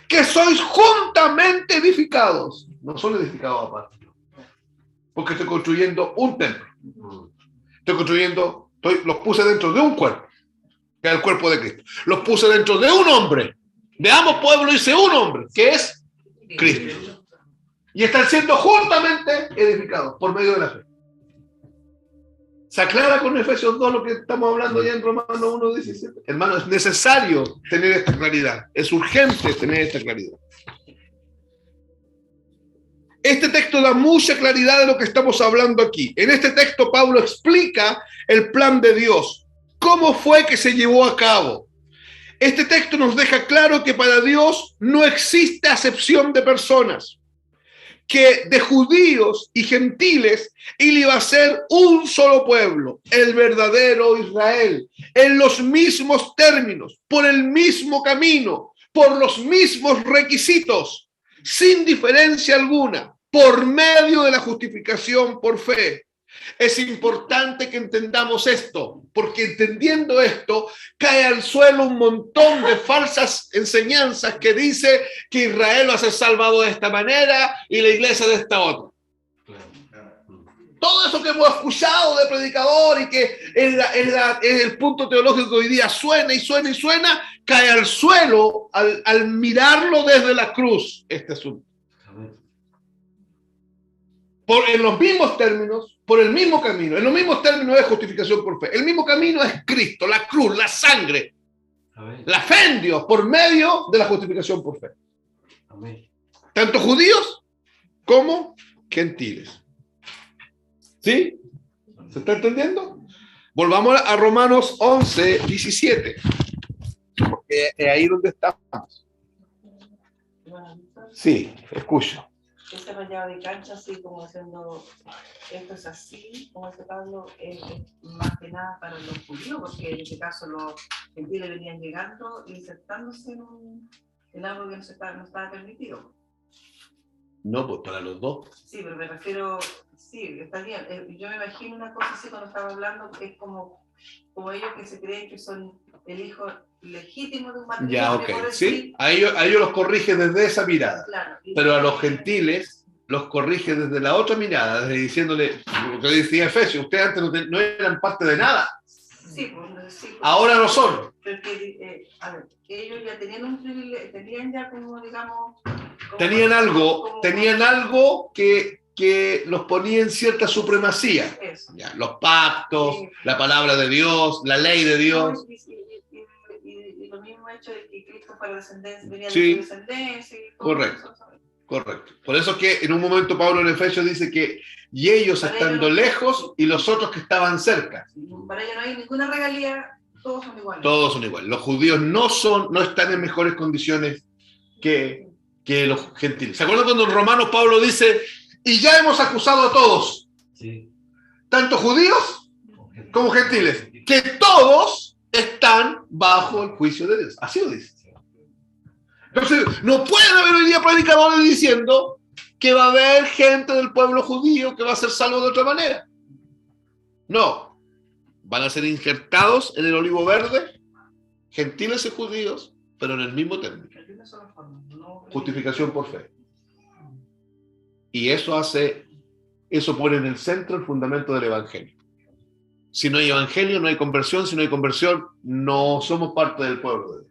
que sois juntamente edificados. No son edificados aparte. Porque estoy construyendo un templo. Los puse dentro de un cuerpo, que es el cuerpo de Cristo. Los puse dentro de un hombre. De ambos pueblos hice un hombre, que es Cristo. Y están siendo juntamente edificados por medio de la fe. ¿Se aclara con Efesios 2 lo que estamos hablando ya en Romanos 1:17? Hermano, es necesario tener esta claridad. Es urgente tener esta claridad. Este texto da mucha claridad de lo que estamos hablando aquí. En este texto Pablo explica el plan de Dios. ¿Cómo fue que se llevó a cabo? Este texto nos deja claro que para Dios no existe acepción de personas. Que de judíos y gentiles él iba a ser un solo pueblo, el verdadero Israel, en los mismos términos, por el mismo camino, por los mismos requisitos, sin diferencia alguna, por medio de la justificación por fe. Es importante que entendamos esto, porque entendiendo esto, cae al suelo un montón de falsas enseñanzas que dice que Israel va a ser salvado de esta manera y la iglesia de esta otra. Todo eso que hemos escuchado de predicador y que es el punto teológico que hoy día suena y suena y suena, cae al suelo al mirarlo desde la cruz, este asunto. En los mismos términos, por el mismo camino, en los mismos términos de justificación por fe. El mismo camino es Cristo, la cruz, la sangre, la fe en Dios, por medio de la justificación por fe. Amén. Tanto judíos como gentiles. ¿Sí? ¿Se está entendiendo? Volvamos a Romanos 11, 17. Porque es ahí donde estamos. Sí, escucho. Ese rayado de cancha, así como haciendo, esto es así, como este Pablo, es más que nada para los judíos, porque en este caso los gentiles venían llegando y insertándose en algo que no estaba permitido. No, pues para los dos. Sí, pero me refiero, sí, está bien. Yo me imagino una cosa así cuando estaba hablando, que es como ellos que se creen que son el hijo legítimo de un matrimonio. Ya, ok, sí. A ellos los corrige desde esa mirada. Claro, pero a los gentiles los corrige desde la otra mirada, desde diciéndole, lo que decía Efesios, ustedes antes no eran parte de nada. Sí, pues, ahora lo son. Porque, a ver, ellos ya tenían un privilegio, tenían ya como, digamos... Tenían algo que los ponía en cierta supremacía. Ya, los pactos, sí, la palabra de Dios, la ley de Dios. Y lo mismo hecho de que Cristo fue la descendencia, venía sí, de su descendencia. Correcto. Correcto. Por eso que en un momento Pablo en Efesios dice que y ellos para estando ellos lejos y los otros que estaban cerca. Para ellos no hay ninguna regalía, todos son iguales. Todos son iguales. Los judíos no están en mejores condiciones que los gentiles. ¿Se acuerdan cuando en Romanos Pablo dice, y ya hemos acusado a todos, sí, tanto judíos como gentiles, que todos están bajo el juicio de Dios? Así lo dice. Entonces, no puede haber hoy día predicadores diciendo que va a haber gente del pueblo judío que va a ser salvo de otra manera. No. Van a ser injertados en el olivo verde, gentiles y judíos, pero en el mismo término. Justificación por fe. Y eso pone en el centro el fundamento del evangelio. Si no hay evangelio, no hay conversión. Si no hay conversión, no somos parte del pueblo de Dios.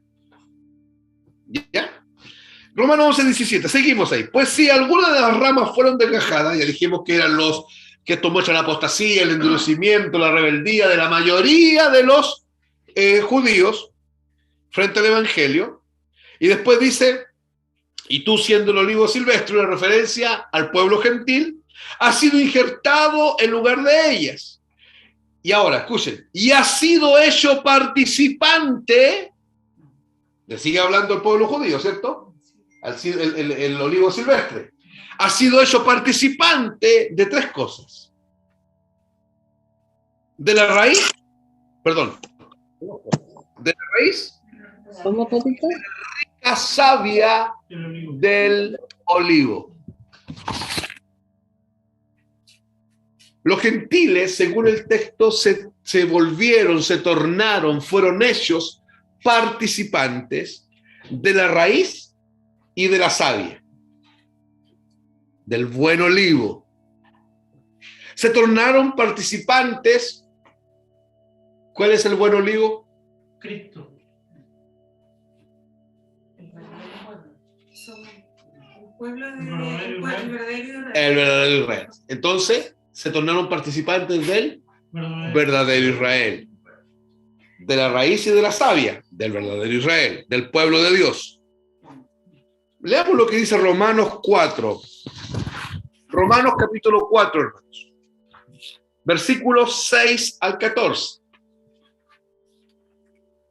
¿Ya? Romanos 11, 17, seguimos ahí. Pues si algunas de las ramas fueron desgajadas, ya dijimos que eran que esto muestra la apostasía, el endurecimiento, la rebeldía de la mayoría de los judíos frente al evangelio, y después dice, y tú siendo el olivo silvestre, una referencia al pueblo gentil, has sido injertado en lugar de ellas. Y ahora, escuchen, y ha sido hecho participante. Le sigue hablando el pueblo judío, ¿cierto? El olivo silvestre. Ha sido hecho participante de tres cosas. De la raíz, perdón. De la raíz. ¿Cómo te dices? De la rica savia del olivo. Los gentiles, según el texto, se tornaron, fueron hechos participantes de la raíz y de la savia, del buen olivo. Se tornaron participantes. ¿Cuál es el buen olivo? Cristo. El verdadero Israel. Entonces, se tornaron participantes del verdadero Israel. De la raíz y de la savia, del verdadero Israel, del pueblo de Dios. Leamos lo que dice Romanos 4. Romanos capítulo 4, hermanos. Versículos 6 al 14.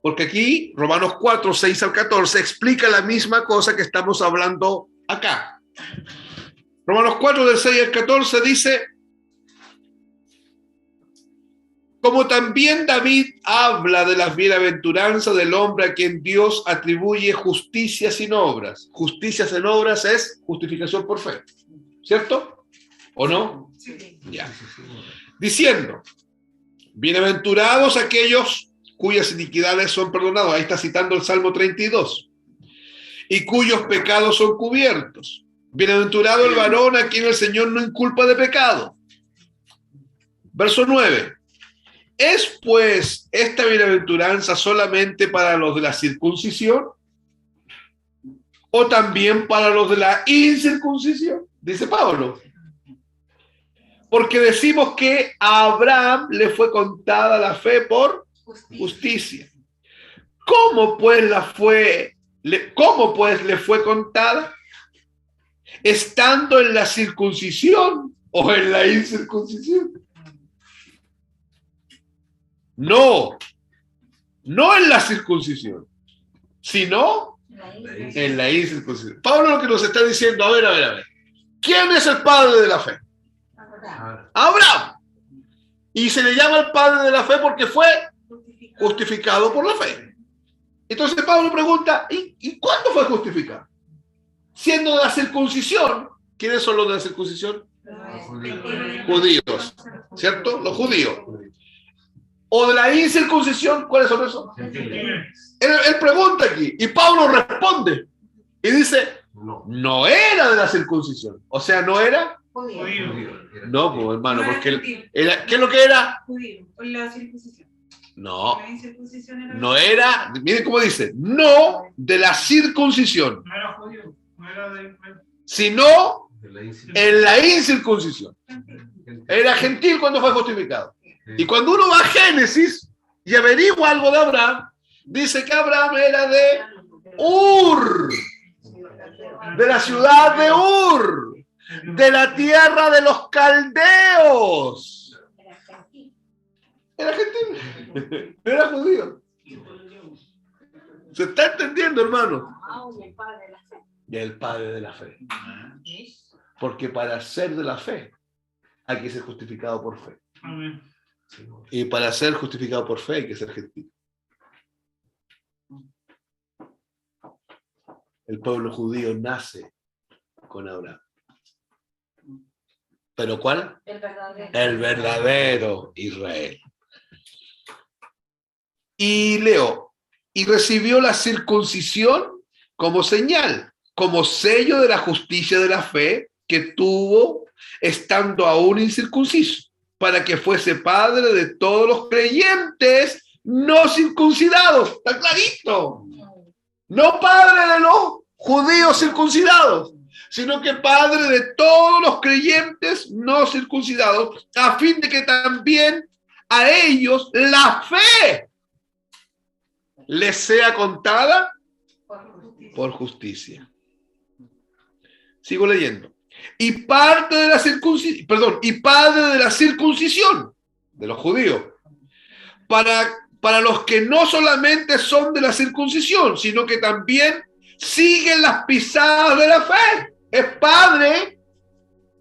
Porque aquí, Romanos 4, 6 al 14, explica la misma cosa que estamos hablando acá. Romanos 4, del 6 al 14 dice, Como también David habla de las bienaventuranzas del hombre a quien Dios atribuye justicia sin obras. Justicia sin obras es justificación por fe, ¿cierto? ¿O no? Sí. Ya. Diciendo, bienaventurados aquellos cuyas iniquidades son perdonadas. Ahí está citando el Salmo 32. Y cuyos pecados son cubiertos. Bienaventurado el varón a quien el Señor no inculpa de pecado. Verso 9. ¿Es pues esta bienaventuranza solamente para los de la circuncisión? ¿O también para los de la incircuncisión? Dice Pablo. Porque decimos que a Abraham le fue contada la fe por justicia. ¿Cómo pues le fue contada? ¿Estando en la circuncisión o en la incircuncisión? No en la circuncisión, sino en la incircuncisión. Pablo lo que nos está diciendo, a ver. ¿Quién es el padre de la fe? Abraham. Y se le llama el padre de la fe porque fue justificado por la fe. Entonces Pablo pregunta, ¿y cuándo fue justificado? Siendo de la circuncisión. ¿Quiénes son los de la circuncisión? Judíos, ¿cierto? Los judíos. O de la incircuncisión, ¿cuáles son esos? Él pregunta aquí, y Pablo responde, y dice, no era de la circuncisión. O sea, no era. No, pues, hermano, porque era, ¿qué es lo que era? Judío, o la circuncisión. No, La incircuncisión era no era, miren cómo dice, no de la circuncisión, No era judío, no era de... sino en la incircuncisión. Era gentil cuando fue justificado. Y cuando uno va a Génesis y averigua algo de Abraham, dice que Abraham era de Ur, de la ciudad de Ur, de la tierra de los caldeos. Era gentil, no era judío. ¿Se está entendiendo, hermano? Y el padre de la fe. Porque para ser de la fe hay que ser justificado por fe. Amén. Y para ser justificado por fe hay que ser gentil. El pueblo judío nace con Abraham. ¿Pero cuál? El verdadero Israel. Y leo, y recibió la circuncisión como señal, como sello de la justicia de la fe que tuvo estando aún incircunciso, para que fuese padre de todos los creyentes no circuncidados. Está clarito. No padre de los judíos circuncidados, sino que padre de todos los creyentes no circuncidados, a fin de que también a ellos la fe les sea contada por justicia. Sigo leyendo. Y parte de la circuncisión, y padre de la circuncisión de los judíos, para los que no solamente son de la circuncisión, sino que también siguen las pisadas de la fe. Es padre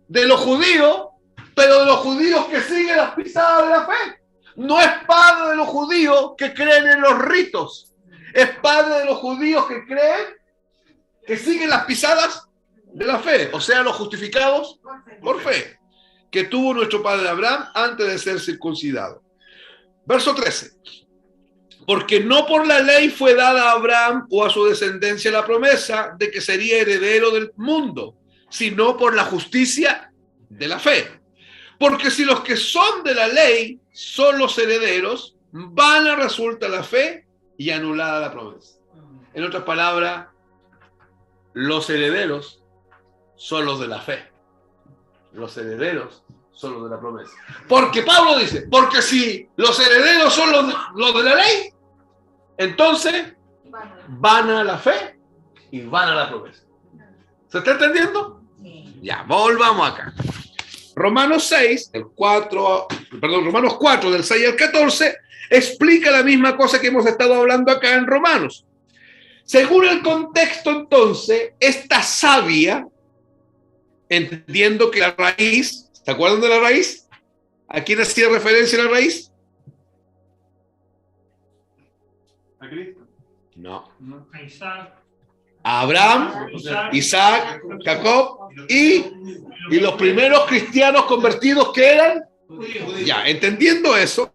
de los judíos, pero de los judíos que siguen las pisadas de la fe. No es padre de los judíos que creen en los ritos. Es padre de los judíos que creen, que siguen las pisadas de la fe, o sea, los justificados por fe, que tuvo nuestro padre Abraham antes de ser circuncidado. Verso 13. Porque no por la ley fue dada a Abraham o a su descendencia la promesa de que sería heredero del mundo, sino por la justicia de la fe. Porque si los que son de la ley son los herederos, vana resulta la fe y anulada la promesa. En otras palabras, los herederos son los de la fe. Los herederos son los de la promesa. Porque Pablo dice, porque si los herederos son los de la ley, entonces van a la fe y van a la promesa. ¿Se está entendiendo? Sí. Ya, volvamos acá. Romanos 4, del 6 al 14, explica la misma cosa que hemos estado hablando acá en Romanos. Según el contexto, entonces, esta savia, entendiendo que la raíz, ¿se acuerdan de la raíz? ¿A quién hacía referencia la raíz? No. A Isaac, A Abraham, Isaac, Jacob y los primeros cristianos convertidos que eran. judíos. Ya, entendiendo eso,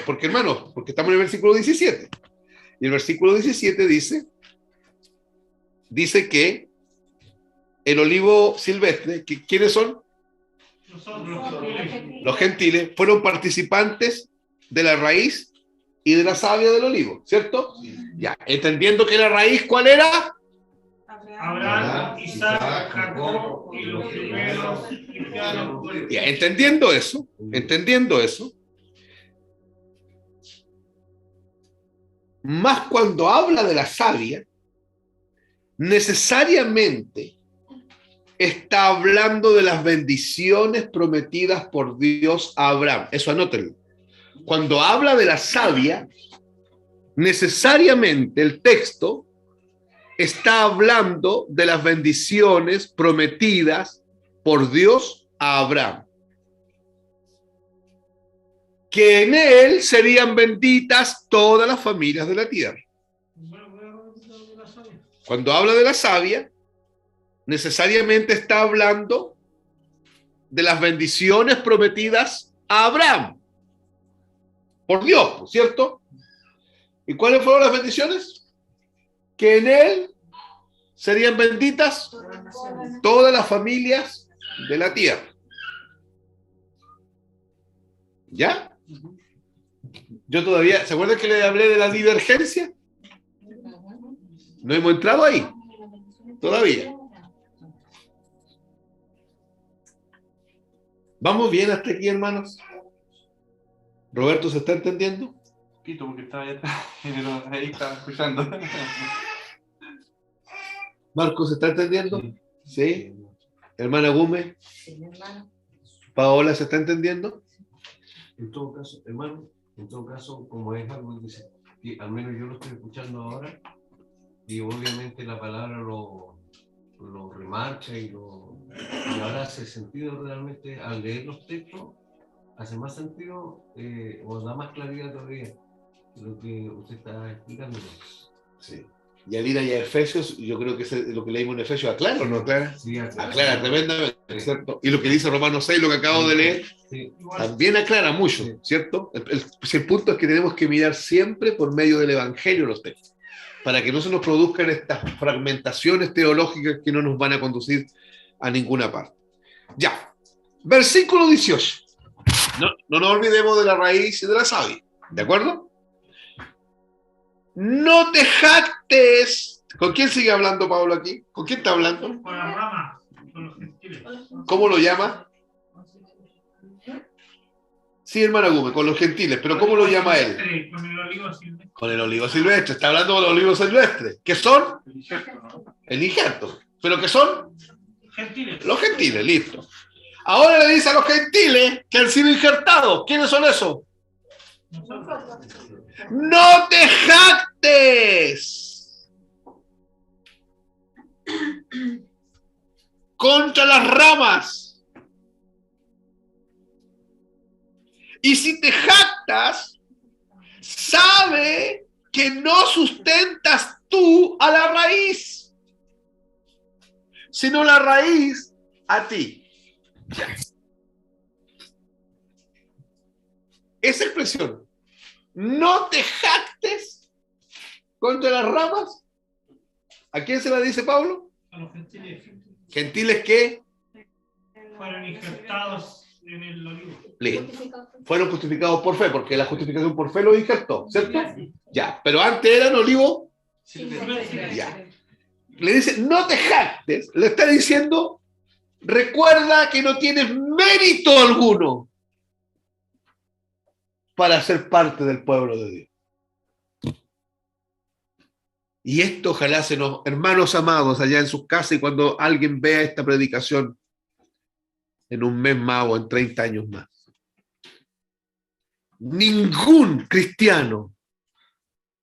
porque hermanos, porque estamos en el versículo 17. Y el versículo 17 dice que el olivo silvestre, ¿quiénes son? Nosotros, Los gentiles, fueron participantes de la raíz y de la savia del olivo, ¿cierto? Ya, entendiendo que la raíz, ¿cuál era? Abraham, Isaac, Jacob y los primeros cristianos. Ya, entendiendo eso, más cuando habla de la savia, necesariamente está hablando de las bendiciones prometidas por Dios a Abraham. Eso anótenlo. Cuando habla de la savia, necesariamente el texto está hablando de las bendiciones prometidas por Dios a Abraham. Que en él serían benditas todas las familias de la tierra. Cuando habla de la savia, necesariamente está hablando de las bendiciones prometidas a Abraham. Por Dios, ¿cierto? ¿Y cuáles fueron las bendiciones? Que en él serían benditas todas las familias de la tierra. ¿Ya? Yo todavía, ¿se acuerdan que le hablé de la divergencia? No hemos entrado ahí. Todavía. ¿Vamos bien hasta aquí, hermanos? ¿Roberto se está entendiendo? Poquito, porque estaba ahí estaba escuchando. ¿Marcos se está entendiendo? Sí. Hermana Gume, Paola, ¿se está entendiendo? En todo caso, hermano, como es algo que al menos yo lo estoy escuchando ahora, y obviamente la palabra lo remarcha y ahora hace sentido realmente al leer los textos, hace más sentido o da más claridad todavía lo que usted está explicando. Sí. Y al ir allá a Efesios, yo creo que lo que leímos en Efesios aclara, ¿no aclara? Sí, Aclara tremendamente, ¿cierto? Y lo que dice Romanos 6, lo que acabo de leer, sí, también aclara mucho, ¿cierto? El punto es que tenemos que mirar siempre por medio del Evangelio los textos, para que no se nos produzcan estas fragmentaciones teológicas que no nos van a conducir a ninguna parte. Ya, versículo 18. No nos olvidemos de la raíz y de la savia, ¿de acuerdo? No te jactes. ¿Con quién sigue hablando Pablo aquí? ¿Con quién está hablando? Con las ramas, con los gentiles. ¿Cómo lo llama? Sí, hermana Gume, con los gentiles, pero ¿cómo lo llama él? Con el olivo silvestre. Con el olivo silvestre. Está hablando de los olivos silvestres. ¿Qué son? El injerto, ¿no? El injerto. ¿Pero qué son? Gentiles. Los gentiles, listo. Ahora le dice a los gentiles que han sido injertados. ¿Quiénes son esos? Nosotros. ¡No te jactes contra las ramas! Y si te jactas, sabe que no sustentas tú a la raíz, sino la raíz a ti. Esa expresión, no te jactes contra las ramas, ¿a quién se la dice Pablo? A los gentiles. Gentiles que Fueron injertados en el olivo. fueron justificados por fe, porque la justificación por fe los injertó, ¿cierto? Ya, pero antes eran olivo. Ya. Le dice, no te jactes, le está diciendo, recuerda que no tienes mérito alguno para ser parte del pueblo de Dios. Y esto ojalá se nos, hermanos amados, allá en sus casas, y cuando alguien vea esta predicación en un mes más o en 30 años más. Ningún cristiano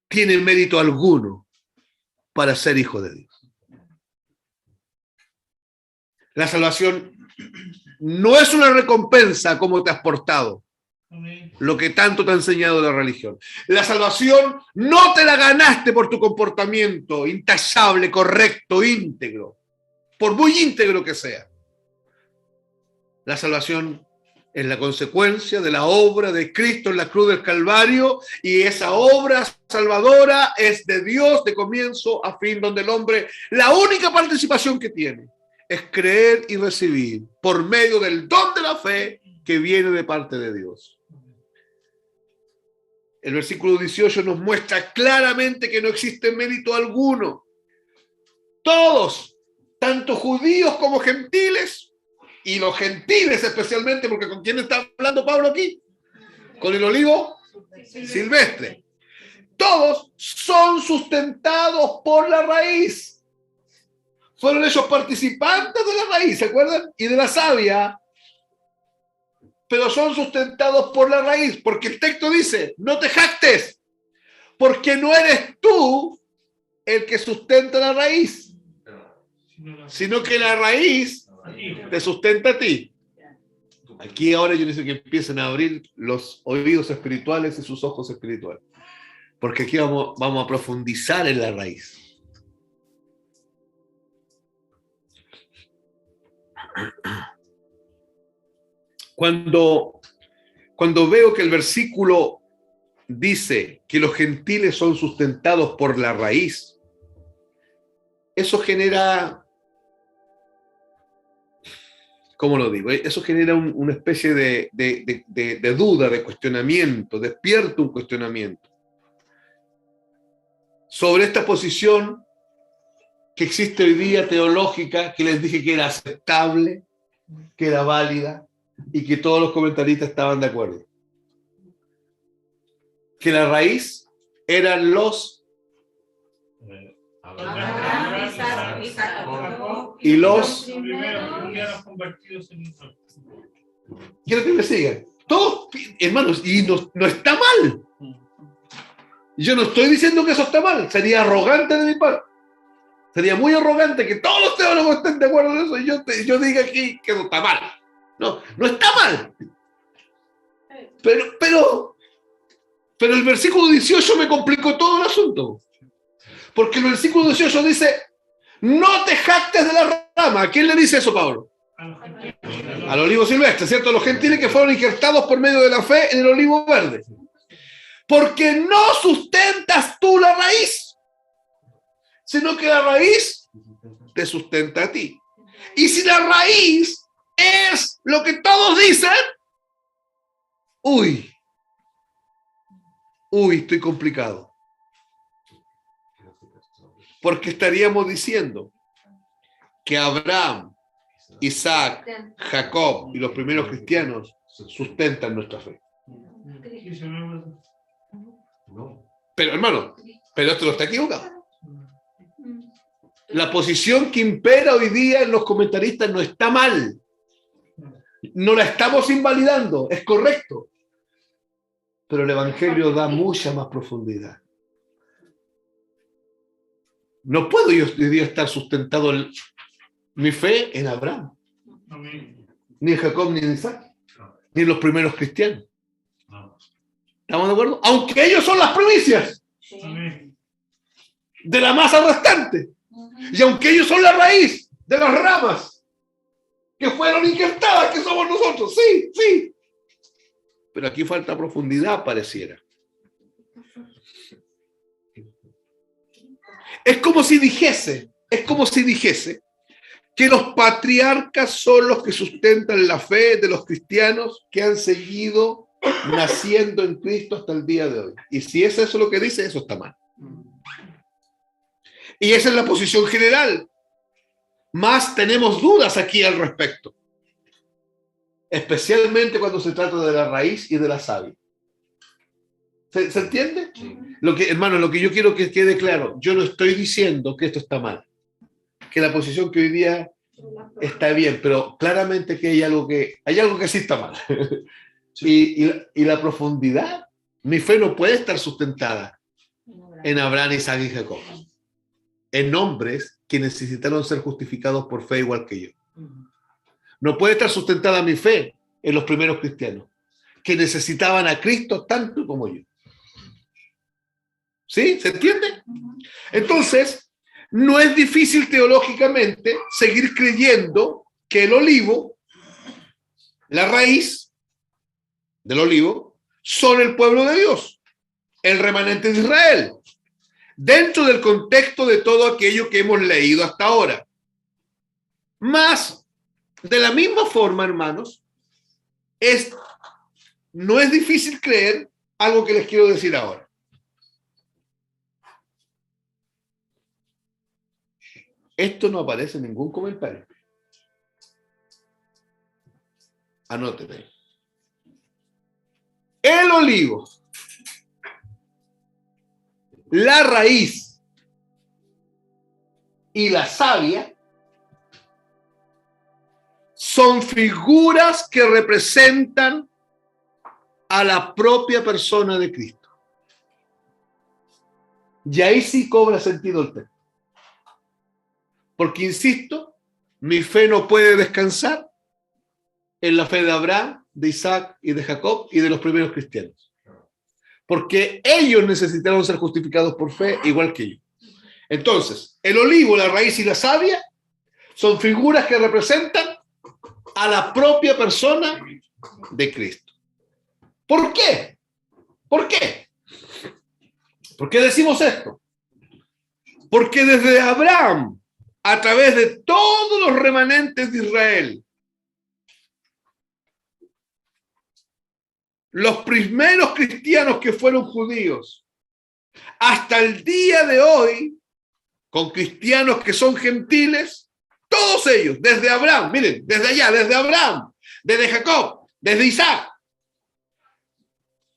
tiene mérito alguno para ser hijo de Dios. La salvación no es una recompensa como te has portado. Amén. Lo que tanto te ha enseñado la religión. La salvación no te la ganaste por tu comportamiento intachable, correcto, íntegro, por muy íntegro que sea. La salvación es la consecuencia de la obra de Cristo en la cruz del Calvario, y esa obra salvadora es de Dios de comienzo a fin, donde el hombre, la única participación que tiene es creer y recibir por medio del don de la fe que viene de parte de Dios. El versículo 18 nos muestra claramente que no existe mérito alguno. Todos, tanto judíos como gentiles, y los gentiles especialmente, porque ¿con quién está hablando Pablo aquí? Con el olivo silvestre. Todos son sustentados por la raíz. Fueron ellos participantes de la raíz, ¿se acuerdan? Y de la savia. Pero son sustentados por la raíz, porque el texto dice, no te jactes, porque no eres tú el que sustenta la raíz, sino que la raíz te sustenta a ti. Aquí ahora yo necesito que empiecen a abrir los oídos espirituales y sus ojos espirituales, porque aquí vamos a profundizar en la raíz. Cuando veo que el versículo dice que los gentiles son sustentados por la raíz, eso genera, ¿cómo lo digo? Eso genera una especie de duda, de cuestionamiento, despierta un cuestionamiento sobre esta posición que existe hoy día teológica, que les dije que era aceptable, que era válida, y que todos los comentaristas estaban de acuerdo. Que la raíz eran los y los primeros convertidos en Israel. quiero que me sigan. Todos, hermanos, y no está mal. Yo no estoy diciendo que eso está mal. Sería arrogante de mi parte. Sería muy arrogante que todos los teólogos estén de acuerdo en eso y yo diga aquí que no está mal. No está mal. Pero el versículo 18 me complicó todo el asunto. Porque el versículo 18 dice, no te jactes de la rama. ¿A quién le dice eso, Pablo? Al olivo silvestre, ¿cierto? A los gentiles que fueron injertados por medio de la fe en el olivo verde. Porque no sustentas tú la raíz, sino que la raíz te sustenta a ti. Y si la raíz es lo que todos dicen, uy, estoy complicado. Porque estaríamos diciendo que Abraham, Isaac, Jacob y los primeros cristianos sustentan nuestra fe. Pero hermano, esto no está equivocado. La posición que impera hoy día en los comentaristas no está mal. No la estamos invalidando, es correcto. Pero el Evangelio da mucha más profundidad. No puedo yo hoy día estar sustentado mi fe en Abraham, ni en Jacob, ni en Isaac, ni en los primeros cristianos. ¿Estamos de acuerdo? Aunque ellos son las primicias de la masa restante. Y aunque ellos son la raíz de las ramas que fueron injertadas, que somos nosotros. Sí. Pero aquí falta profundidad, pareciera. Es como si dijese que los patriarcas son los que sustentan la fe de los cristianos que han seguido naciendo en Cristo hasta el día de hoy. Y si es eso lo que dice, eso está mal. Y esa es la posición general. Más tenemos dudas aquí al respecto. Especialmente cuando se trata de la raíz y de la savia. ¿Se entiende? Sí. Lo que yo quiero que quede claro, yo no estoy diciendo que esto está mal. Que la posición que hoy día está bien, pero claramente que hay algo que sí está mal. Sí. Y la profundidad, mi fe no puede estar sustentada en Abraham, Isaac y Jacob. En hombres que necesitaron ser justificados por fe igual que yo. No puede estar sustentada mi fe en los primeros cristianos, que necesitaban a Cristo tanto como yo. ¿Sí? ¿Se entiende? Entonces, no es difícil teológicamente seguir creyendo que el olivo, la raíz del olivo, son el pueblo de Dios, el remanente de Israel, dentro del contexto de todo aquello que hemos leído hasta ahora. Más, de la misma forma, hermanos, no es difícil creer algo que les quiero decir ahora. Esto no aparece en ningún comentario. Anótenme. El olivo, la raíz y la savia son figuras que representan a la propia persona de Cristo. Y ahí sí cobra sentido el texto. Porque, insisto, mi fe no puede descansar en la fe de Abraham, de Isaac y de Jacob y de los primeros cristianos. Porque ellos necesitaron ser justificados por fe igual que yo. Entonces, el olivo, la raíz y la savia son figuras que representan a la propia persona de Cristo. ¿Por qué? ¿Por qué? ¿Por qué decimos esto? Porque desde Abraham, a través de todos los remanentes de Israel, los primeros cristianos que fueron judíos, hasta el día de hoy, con cristianos que son gentiles, todos ellos, desde Abraham, miren, desde allá, desde Abraham, desde Jacob, desde Isaac,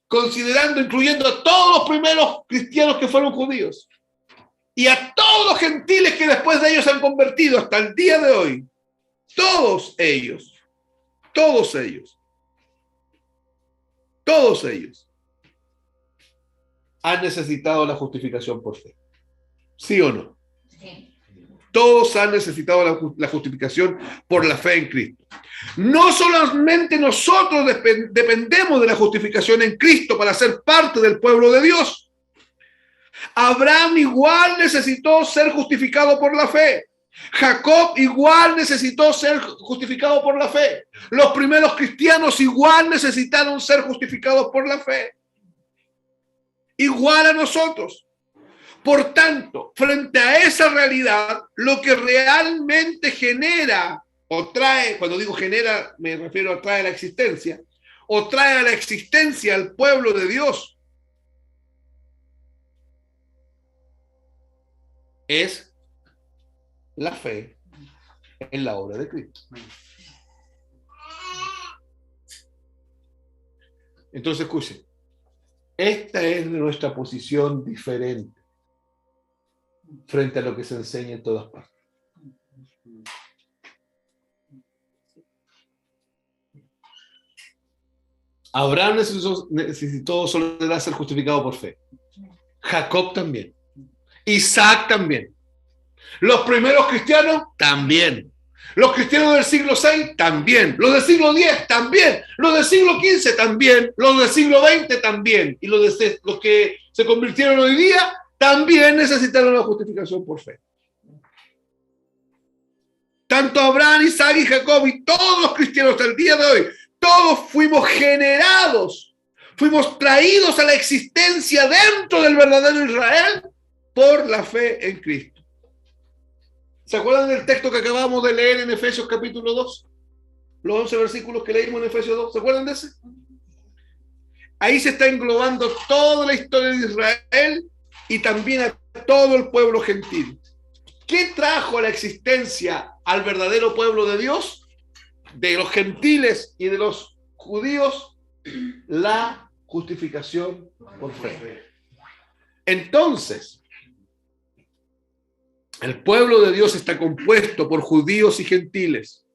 considerando, incluyendo a todos los primeros cristianos que fueron judíos, y a todos los gentiles que después de ellos se han convertido hasta el día de hoy, todos ellos han necesitado la justificación por fe. ¿Sí o no? Sí. Todos han necesitado la justificación por la fe en Cristo. No solamente nosotros dependemos de la justificación en Cristo para ser parte del pueblo de Dios. Abraham igual necesitó ser justificado por la fe. Jacob igual necesitó ser justificado por la fe. Los primeros cristianos igual necesitaron ser justificados por la fe. Igual a nosotros. Por tanto, frente a esa realidad, lo que realmente genera o trae, cuando digo genera, me refiero a trae a la existencia, o trae a la existencia al pueblo de Dios, es la fe en la obra de Cristo. Entonces, escuchen, esta es nuestra posición diferente frente a lo que se enseña en todas partes. Abraham necesitó solo ser justificado por fe. Jacob también. Isaac también. Los primeros cristianos también. Los cristianos del siglo VI también. Los del siglo X también. Los del siglo XV también. Los del siglo XX también. Y los que se convirtieron hoy día también necesitaron la justificación por fe. Tanto Abraham, Isaac y Jacob y todos los cristianos hasta el día de hoy, todos fuimos generados, fuimos traídos a la existencia dentro del verdadero Israel por la fe en Cristo. ¿Se acuerdan del texto que acabamos de leer en Efesios capítulo 2? Los 11 versículos que leímos en Efesios 2. ¿Se acuerdan de ese? Ahí se está englobando toda la historia de Israel y también a todo el pueblo gentil. ¿Qué trajo a la existencia al verdadero pueblo de Dios? De los gentiles y de los judíos, la justificación por fe. Entonces, el pueblo de Dios está compuesto por judíos y gentiles,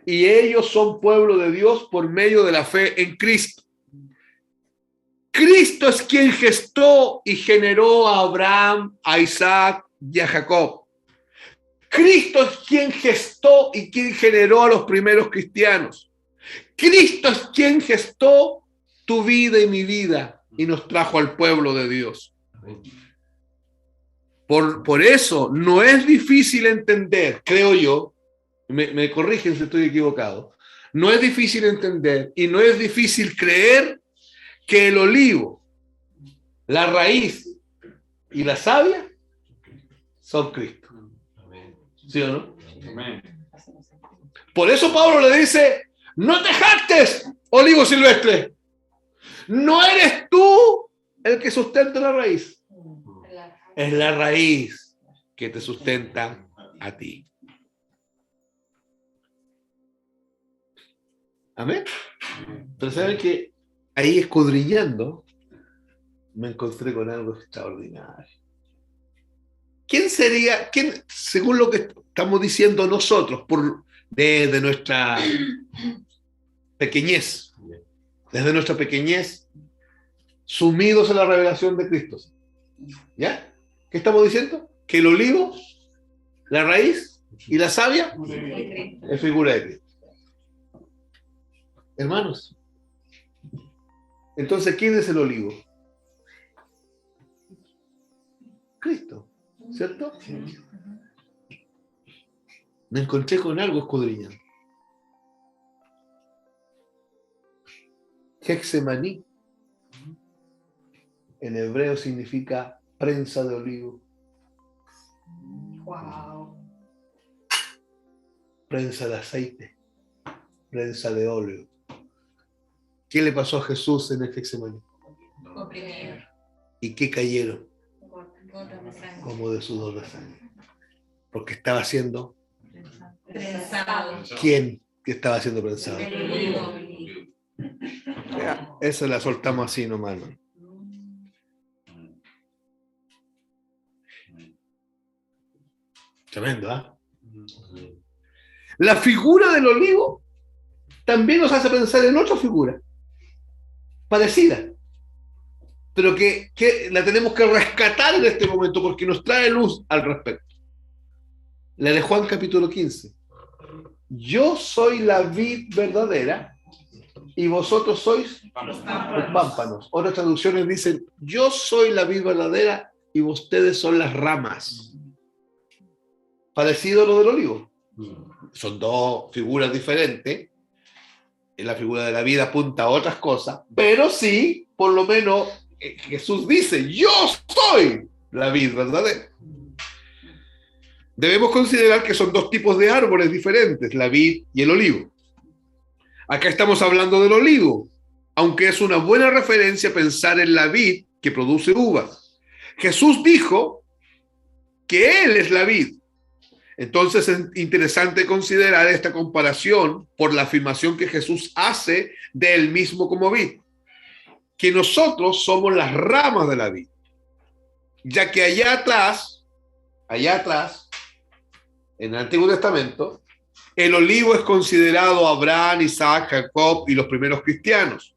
y ellos son pueblo de Dios por medio de la fe en Cristo. Cristo es quien gestó y generó a Abraham, a Isaac y a Jacob. Cristo es quien gestó y quien generó a los primeros cristianos. Cristo es quien gestó tu vida y mi vida y nos trajo al pueblo de Dios. Amén. Por eso no es difícil entender, creo yo, me corrigen si estoy equivocado, no es difícil entender y no es difícil creer que el olivo, la raíz y la savia son Cristo. Amén. ¿Sí o no? Amén. Por eso Pablo le dice, no te jactes, olivo silvestre. No eres tú el que sustenta la raíz. Es la raíz que te sustenta a ti. Amén. Pero saben que ahí escudriñando me encontré con algo extraordinario. ¿Quién sería, según lo que estamos diciendo nosotros, desde nuestra pequeñez, sumidos en la revelación de Cristo? ¿Ya? ¿Qué estamos diciendo? Que el olivo, la raíz y la savia es figura de Cristo. Hermanos, entonces, ¿quién es el olivo? Cristo, ¿cierto? Me encontré con algo escudriñando. Getsemaní en hebreo significa prensa de olivo. Wow. Prensa de aceite, prensa de óleo. ¿Qué le pasó a Jesús en el Getsemaní? Comprimido. ¿Y qué cayeron? Gotas de sangre. Como de sudor de sangre. Porque estaba siendo, Prensado. ¿quién que estaba siendo prensado? El olivo. Ya, esa la soltamos así nomás, ¿no? Tremendo, ¿ah? La figura del olivo también nos hace pensar en otra figura parecida, pero que la tenemos que rescatar en este momento porque nos trae luz al respecto. La de Juan capítulo 15. Yo soy la vid verdadera y vosotros sois los pámpanos. Otras traducciones dicen, yo soy la vid verdadera y ustedes son las ramas. Parecido a lo del olivo. Son dos figuras diferentes. La figura de la vida apunta a otras cosas, pero sí, por lo menos, Jesús dice, yo soy la vid verdadera. Debemos considerar que son dos tipos de árboles diferentes, la vid y el olivo. Acá estamos hablando del olivo, aunque es una buena referencia pensar en la vid que produce uvas. Jesús dijo que Él es la vid. Entonces es interesante considerar esta comparación por la afirmación que Jesús hace de Él mismo como vid, que nosotros somos las ramas de la vid, ya que allá atrás, en el Antiguo Testamento, el olivo es considerado Abraham, Isaac, Jacob y los primeros cristianos,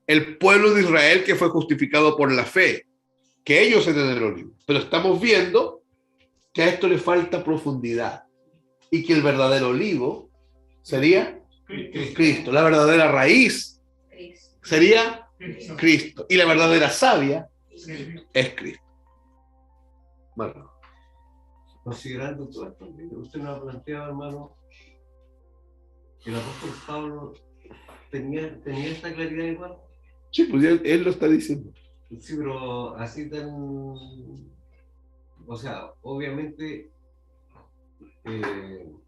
el pueblo de Israel que fue justificado por la fe, que ellos eran el olivo. Pero estamos viendo que a esto le falta profundidad y que el verdadero olivo sería Cristo. La verdadera raíz sería Cristo. Y la verdadera savia es Cristo. Bueno. Considerando todo esto, usted nos ha planteado, hermano, que el apóstol Pablo tenía esta claridad igual. Sí, pues él lo está diciendo. Sí, pero así tan... O sea, obviamente...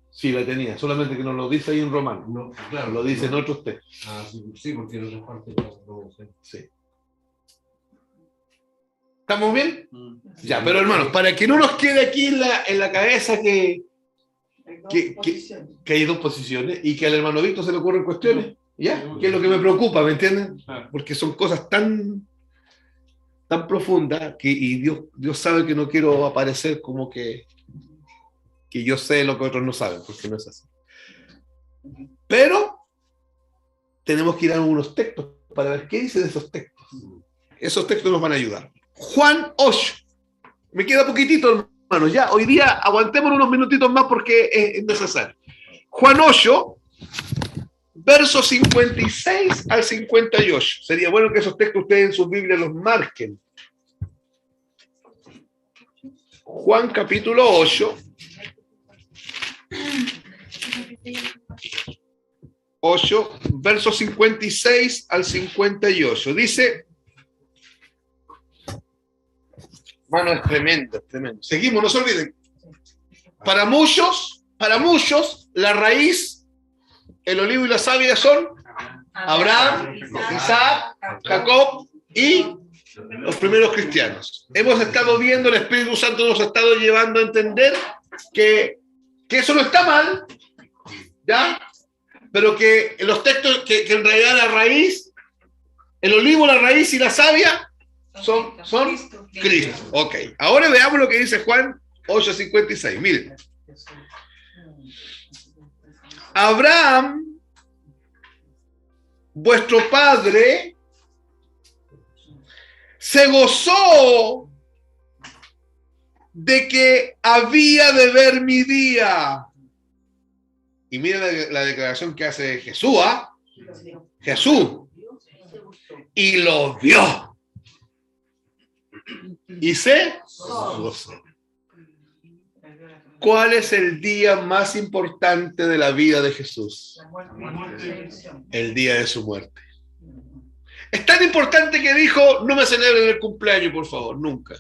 Sí, la tenía, solamente que no lo dice ahí en Romano. No, claro, lo dice no. en otros textos. Ah, sí, porque en otras partes no sé. Sí. ¿Estamos bien? Ya, pero hermanos, para que no nos quede aquí en la cabeza que hay dos posiciones y que al hermano Víctor se le ocurren cuestiones, ¿ya? Que es lo que me preocupa, ¿me entienden? Porque son cosas tan profundas y Dios sabe que no quiero aparecer como que yo sé lo que otros no saben, porque no es así. Pero tenemos que ir a algunos textos para ver qué dice de esos textos. Esos textos nos van a ayudar. Juan 8. Me queda poquitito, hermanos. Ya, hoy día aguantemos unos minutitos más porque es necesario. Juan 8, versos 56 al 58. Sería bueno que esos textos ustedes en sus Biblias los marquen. Juan capítulo 8. 8, versos 56 al 58. Dice, bueno, es tremendo, es tremendo. Seguimos, no se olviden. Para muchos, la raíz, el olivo y la savia son Abraham, Isaac, Jacob y los primeros cristianos. Hemos estado viendo, el Espíritu Santo nos ha estado llevando a entender que eso no está mal, ¿ya? Pero que en los textos, que en realidad la raíz, el olivo, la raíz y la savia son Cristo. Ok, ahora veamos lo que dice Juan 8:56. Miren. Abraham, vuestro padre, se gozó de que había de ver mi día. Y miren la declaración que hace Jesús, ¿ah? Jesús. Y lo vio. Y se gozó. ¿Cuál es el día más importante de la vida de Jesús? El día de su muerte. Es tan importante que dijo, no me celebren el cumpleaños, por favor, nunca.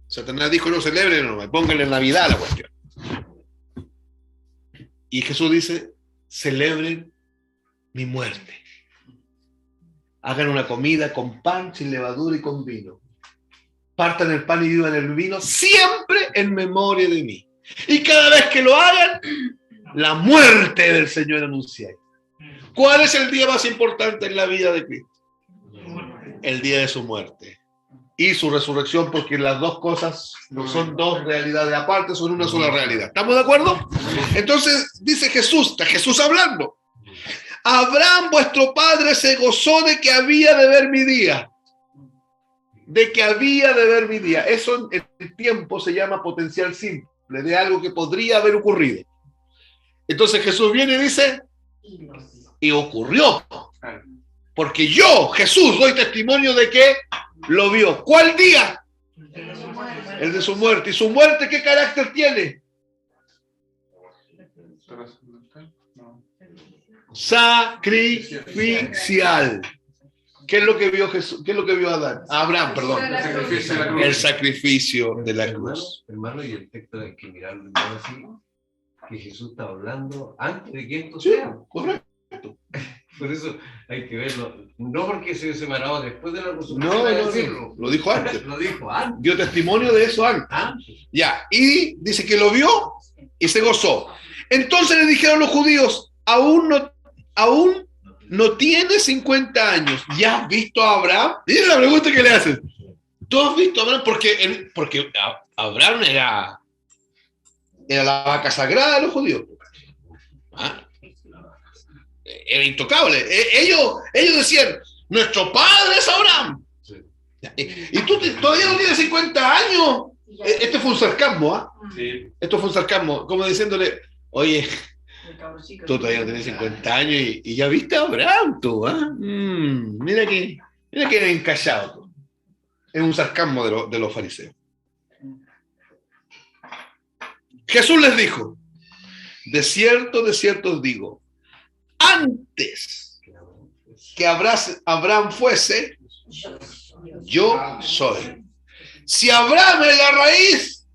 Satanás dijo, no celebren, no me pongan en Navidad la cuestión. Y Jesús dice, celebren mi muerte. Hagan una comida con pan, sin levadura y con vino. Partan el pan y vivan el vino, siempre en memoria de mí. Y cada vez que lo hagan, la muerte del Señor anunciáis. ¿Cuál es el día más importante en la vida de Cristo? El día de su muerte. Y su resurrección, porque las dos cosas no son dos realidades aparte, son una sola realidad. ¿Estamos de acuerdo? Entonces dice Jesús, está Jesús hablando. Abraham, vuestro padre, se gozó de que había de ver mi día. De que había de ver mi día. Eso en el tiempo se llama potencial simple, de algo que podría haber ocurrido. Entonces Jesús viene y dice, y ocurrió. Porque yo, Jesús, doy testimonio de que lo vio. ¿Cuál día? El de su muerte. ¿Y su muerte qué carácter tiene? Sacrificial. ¿Qué es lo que vio Jesús? ¿Qué es lo que vio Adán? Abraham, perdón. El sacrificio de la cruz. Hermano, y el texto hay que mirarlo así, que Jesús está hablando antes de que esto sea. Correcto. Por eso hay que verlo. No porque se separaba después de la resurrección. No, lo dijo antes. Lo dijo antes. Dio testimonio de eso antes. Ya, y dice que lo vio y se gozó. Entonces le dijeron los judíos, aún no tiene 50 años. ¿Ya has visto a Abraham? Miren la pregunta que le hacen. ¿Tú has visto a Abraham? Porque Abraham era la vaca sagrada de los judíos. ¿Ah? Era intocable. Ellos decían, nuestro padre es Abraham. Sí. Y tú todavía no tienes 50 años. Este fue un sarcasmo, ¿ah? Sí. Esto fue un sarcasmo, como diciéndole, oye, tú todavía no tienes 50 años y ya viste a Abraham, tú, ¿ah? Mira que era encallado. Tú. Es un sarcasmo de los fariseos. Jesús les dijo, de cierto os digo, antes que Abraham fuese, yo soy. Si Abraham es la raíz,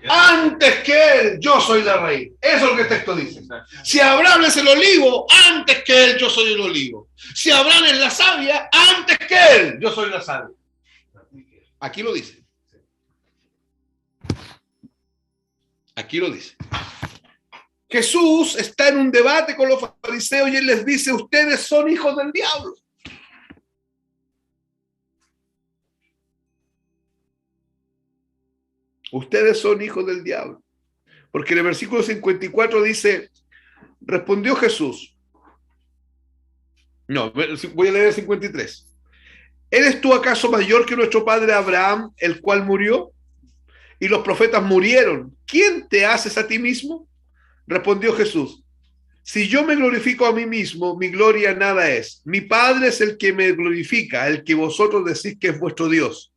antes que él, yo soy la raíz. Eso es lo que el texto dice. Si Abraham es el olivo, antes que él, yo soy el olivo. Si Abraham es la savia, antes que él, yo soy la savia. Aquí lo dice. Aquí lo dice. Jesús está en un debate con los fariseos y él les dice, ustedes son hijos del diablo. Ustedes son hijos del diablo. Porque en el versículo 54 dice, respondió Jesús. No, voy a leer el 53. ¿Eres tú acaso mayor que nuestro padre Abraham, el cual murió? Y los profetas murieron. ¿Quién te haces a ti mismo? Respondió Jesús: si yo me glorifico a mí mismo, mi gloria nada es. Mi Padre es el que me glorifica, el que vosotros decís que es vuestro Dios.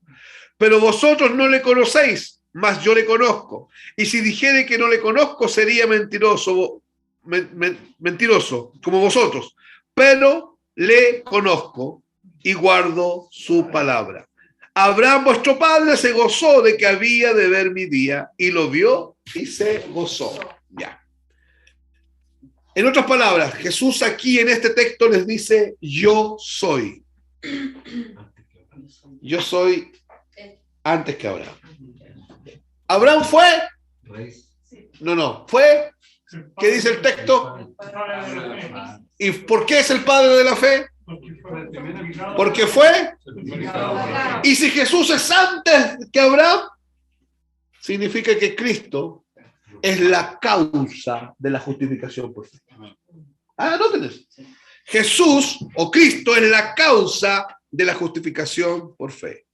Pero vosotros no le conocéis, mas yo le conozco. Y si dijere que no le conozco, sería mentiroso, mentiroso como vosotros. Pero le conozco y guardo su palabra. Abraham, vuestro padre, se gozó de que había de ver mi día, y lo vio y se gozó. Ya. En otras palabras, Jesús aquí en este texto les dice: yo soy. Yo soy antes que Abraham. ¿Abraham fue? No. ¿Fue? ¿Qué dice el texto? ¿Y por qué es el padre de la fe? Porque fue. Y si Jesús es antes que Abraham, significa que Cristo es la causa de la justificación por fe. Anoten eso. Jesús o Cristo es la causa de la justificación por fe.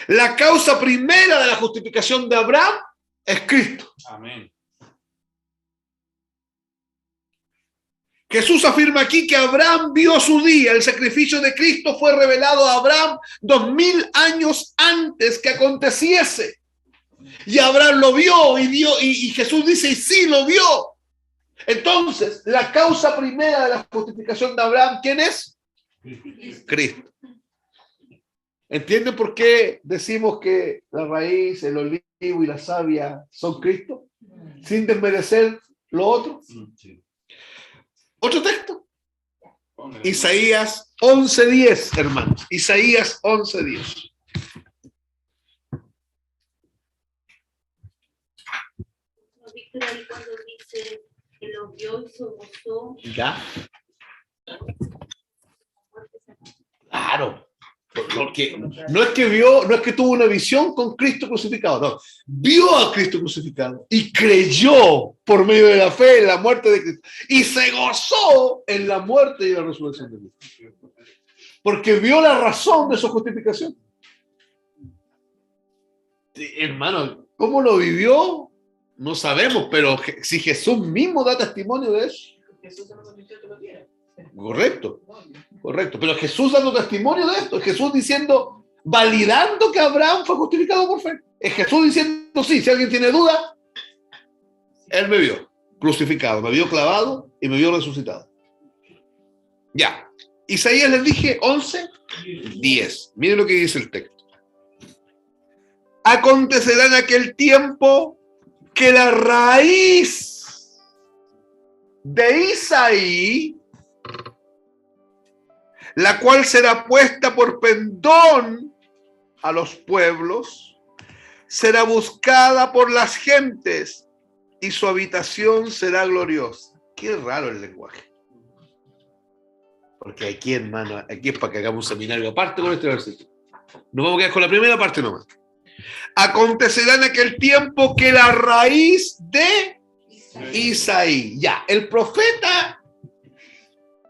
La causa primera de la justificación de Abraham es Cristo. Amén. Jesús afirma aquí que Abraham vio su día. El sacrificio de Cristo fue revelado a Abraham 2000 años antes que aconteciese. Y Abraham lo vio y Jesús dice: y sí, lo vio. Entonces, la causa primera de la justificación de Abraham, ¿quién es? Cristo. ¿Entienden por qué decimos que la raíz, el olivo y la savia son Cristo? Sin desmerecer lo otro. Otro texto. Isaías 11:10, hermanos. Isaías 11:10. Víctor ahí cuando dice que lo vio y se gozó. ¿Ya? Claro. Porque no es que vio, no es que tuvo una visión con Cristo crucificado, no. Vio a Cristo crucificado y creyó por medio de la fe en la muerte de Cristo. Y se gozó en la muerte y la resurrección de Cristo. Porque vio la razón de su justificación. Hermano, ¿cómo lo vivió? No sabemos, pero si Jesús mismo da testimonio de eso. Jesús se lo permitió que lo viera. Correcto. Pero Jesús dando testimonio de esto. Es Jesús diciendo, validando que Abraham fue justificado por fe. Es Jesús diciendo, sí, si alguien tiene duda, él me vio crucificado, me vio clavado y me vio resucitado. Ya. Isaías les dije 11:10. Miren lo que dice el texto. Acontecerá en aquel tiempo que la raíz de Isaí, la cual será puesta por pendón a los pueblos, será buscada por las gentes y su habitación será gloriosa. Qué raro el lenguaje. Porque aquí, hermano, aquí es para que hagamos un seminario aparte con este versículo. Nos vamos a quedar con la primera parte nomás. Acontecerá en aquel tiempo que la raíz de Isaí. Ya, el profeta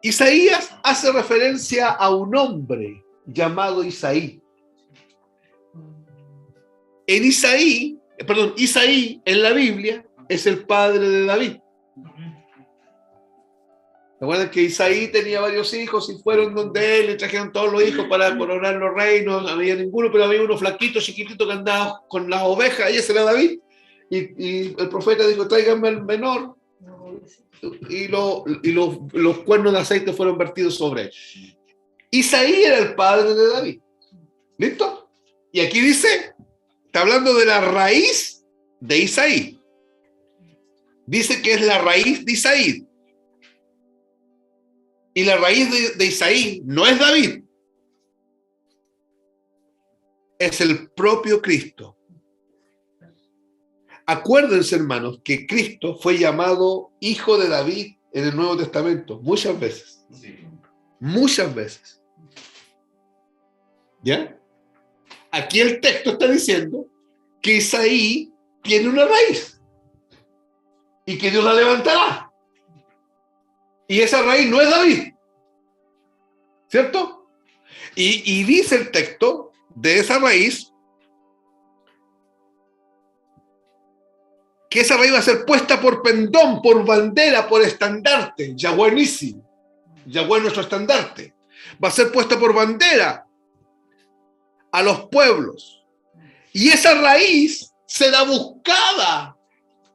Isaías hace referencia a un hombre llamado Isaí. Isaí en la Biblia es el padre de David. Recuerden que Isaí tenía varios hijos y fueron donde él, le trajeron todos los hijos para coronar los reinos. No había ninguno, pero había uno flaquito, chiquitito que andaba con las ovejas, y ese era David. Y el profeta dijo: tráiganme el menor. Y los cuernos de aceite fueron vertidos sobre él. Isaí era el padre de David. ¿Listo? Y aquí dice, está hablando de la raíz de Isaí. Dice que es la raíz de Isaí. Y la raíz de Isaí no es David. Es el propio Cristo. Acuérdense, hermanos, que Cristo fue llamado Hijo de David en el Nuevo Testamento muchas veces. Muchas veces. ¿Ya? Aquí el texto está diciendo que Isaí tiene una raíz y que Dios la levantará. Y esa raíz no es David. ¿Cierto? Y dice el texto de esa raíz que esa raíz va a ser puesta por pendón, por bandera, por estandarte. Yahweh Nisi, Yahweh nuestro estandarte. Va a ser puesta por bandera a los pueblos. Y esa raíz será buscada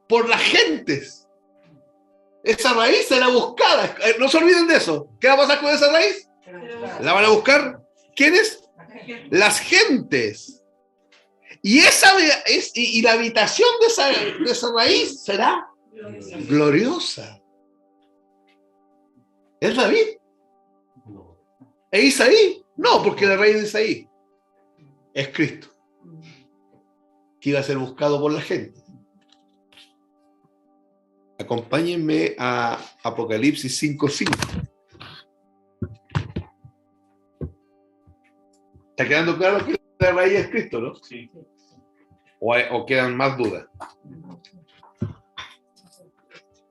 por las gentes. Esa raíz será buscada. No se olviden de eso. ¿Qué va a pasar con esa raíz? ¿La van a buscar? ¿Quiénes? Las gentes. Y la habitación de esa raíz será gloriosa. ¿Es David? No. ¿Es Isaí? No, porque la raíz de Isaí es Cristo, que iba a ser buscado por la gente. Acompáñenme a Apocalipsis 5:5. ¿Está quedando claro que la raíz es Cristo, no? Sí. ¿O quedan más dudas?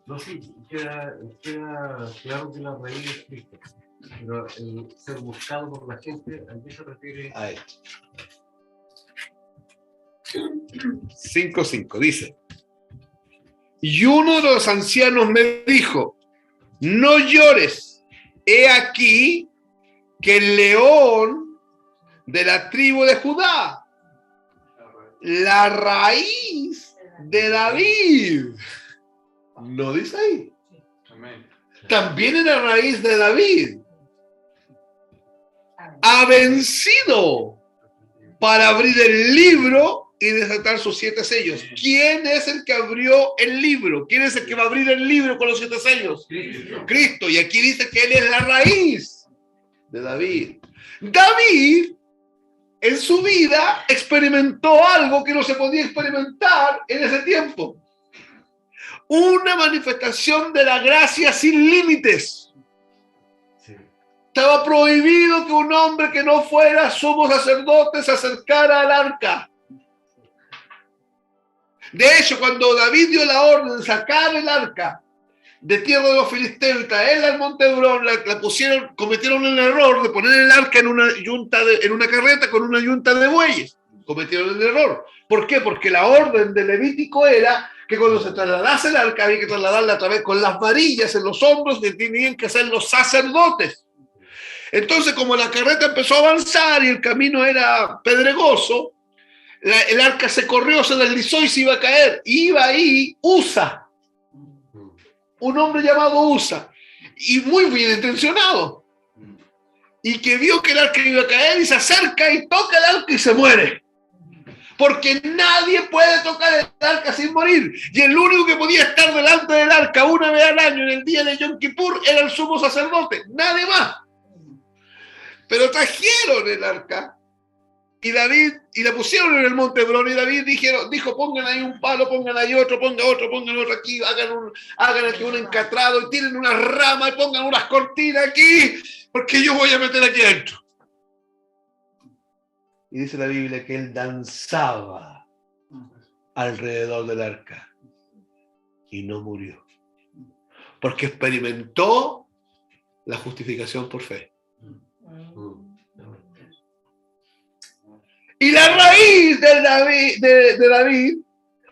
No, sí, queda claro que la raíz es Cristo. Pero el ser buscado por la gente, ¿a qué se refiere? A esto. 5:5 dice: y uno de los ancianos me dijo, no llores, he aquí que el león de la tribu de Judá, la raíz de David, no dice ahí, Amén. también en la raíz de David, ha vencido para abrir el libro y desatar sus 7 sellos. ¿Quién es el que abrió el libro? ¿Quién es el que va a abrir el libro con los 7 sellos? Cristo. Y aquí dice que Él es la raíz de David. David, en su vida, experimentó algo que no se podía experimentar en ese tiempo. Una manifestación de la gracia sin límites. Sí. Estaba prohibido que un hombre que no fuera sumo sacerdote se acercara al arca. De hecho, cuando David dio la orden de sacar el arca de tierra de los filisteos y traerla al monte Hebrón, cometieron el error de poner el arca en una carreta con una yunta de bueyes. Cometieron el error. ¿Por qué? Porque la orden de Levítico era que cuando se trasladase el arca había que trasladarla a través con las varillas en los hombros que tenían que ser los sacerdotes. Entonces, como la carreta empezó a avanzar y el camino era pedregoso, el arca se corrió, se deslizó y se iba a caer. Y iba ahí Usa, un hombre llamado Usa, y muy bien intencionado, y que vio que el arca iba a caer y se acerca y toca el arca y se muere. Porque nadie puede tocar el arca sin morir. Y el único que podía estar delante del arca una vez al año en el día de Yom Kippur era el sumo sacerdote, nadie más. Pero trajeron el arca y la pusieron en el monte Hebrón, y David dijo, pongan ahí un palo, pongan ahí otro, pongan otro aquí, hagan aquí un encatrado y tienen una rama y pongan unas cortinas aquí, porque yo voy a meter aquí adentro. Y dice la Biblia que él danzaba alrededor del arca y no murió, porque experimentó la justificación por fe. Y la raíz de David,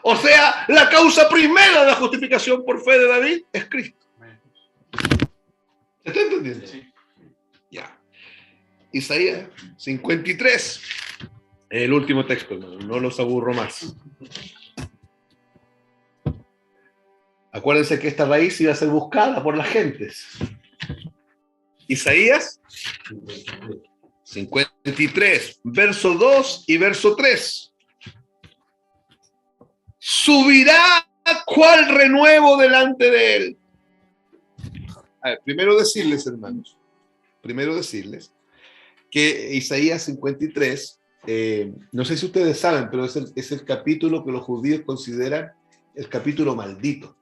o sea, la causa primera de la justificación por fe de David, es Cristo. ¿Se está entendiendo? Sí. Ya. Isaías 53. El último texto, hermano, no los aburro más. Acuérdense que esta raíz iba a ser buscada por las gentes. Isaías 53, verso 2 y verso 3. Subirá cual renuevo delante de él. A ver, primero decirles, hermanos, que Isaías 53, no sé si ustedes saben, pero es el capítulo que los judíos consideran el capítulo maldito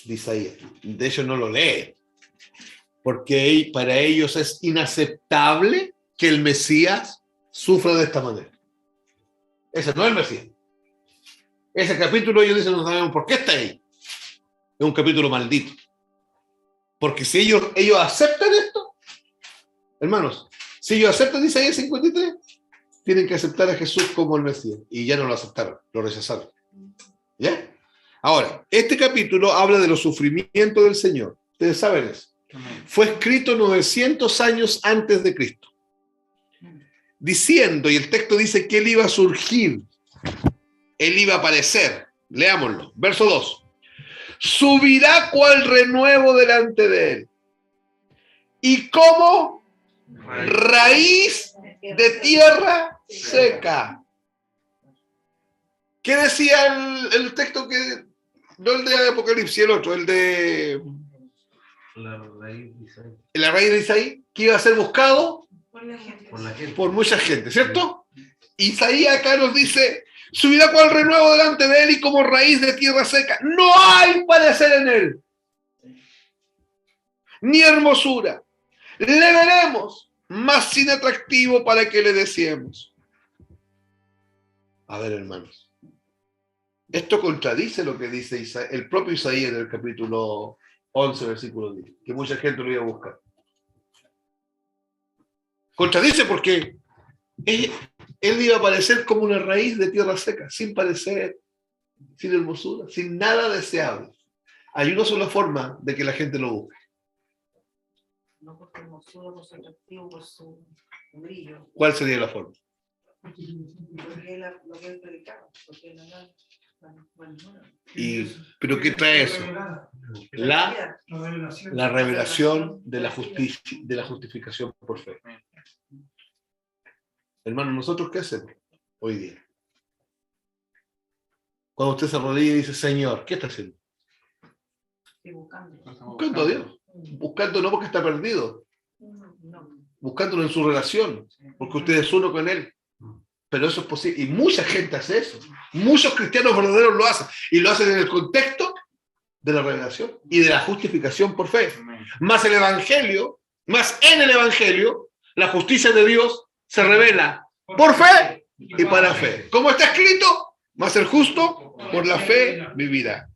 de Isaías. De hecho, no lo leen, porque para ellos es inaceptable que el Mesías sufra de esta manera. Ese no es el Mesías. Ese capítulo ellos dicen, no sabemos por qué está ahí. Es un capítulo maldito. Porque si ellos aceptan esto, hermanos, si ellos aceptan Isaías 53, tienen que aceptar a Jesús como el Mesías. Y ya no lo aceptaron, lo rechazaron. ¿Ya? Ahora, este capítulo habla de los sufrimientos del Señor. Ustedes saben eso. Fue escrito 900 años antes de Cristo. Diciendo, y el texto dice que Él iba a surgir, Él iba a aparecer. Leámoslo. Verso 2. Subirá cual renuevo delante de Él. Y como raíz de tierra seca. ¿Qué decía el texto que... No el de Apocalipsis, el otro, el de... La raíz de Isaí. La raíz de Isaí, que iba a ser buscado Por la gente. Por la gente. por mucha gente, ¿cierto? Isaías acá nos dice, subirá cual renuevo delante de Él y como raíz de tierra seca. No hay parecer en Él, ni hermosura. Le veremos, mas sin atractivo para que le deseemos. A ver, hermanos. Esto contradice lo que dice el propio Isaías en el capítulo 11, versículo 10, que mucha gente lo iba a buscar. Contradice porque él iba a aparecer como una raíz de tierra seca, sin parecer, sin hermosura, sin nada deseable. Hay una sola forma de que la gente lo busque. No por su hermosura, por su atractivo, por su brillo. ¿Cuál sería la forma? Porque lo que él predicaba. Porque él hablaba. ¿Pero qué trae eso? La revelación. La revelación de la justificación por fe. Hermano, ¿nosotros qué hacemos hoy día? Cuando usted se arrodilla y dice, Señor, ¿qué está haciendo? Estoy buscando. Buscando a Dios. Buscando no porque está perdido, No. buscándolo en su relación, porque usted es uno con Él. Pero eso es posible. Y mucha gente hace eso. Muchos cristianos verdaderos lo hacen. Y lo hacen en el contexto de la revelación y de la justificación por fe. Más el Evangelio, más en el Evangelio, la justicia de Dios se revela por fe y para fe. Como está escrito, más el justo por la fe vivirá.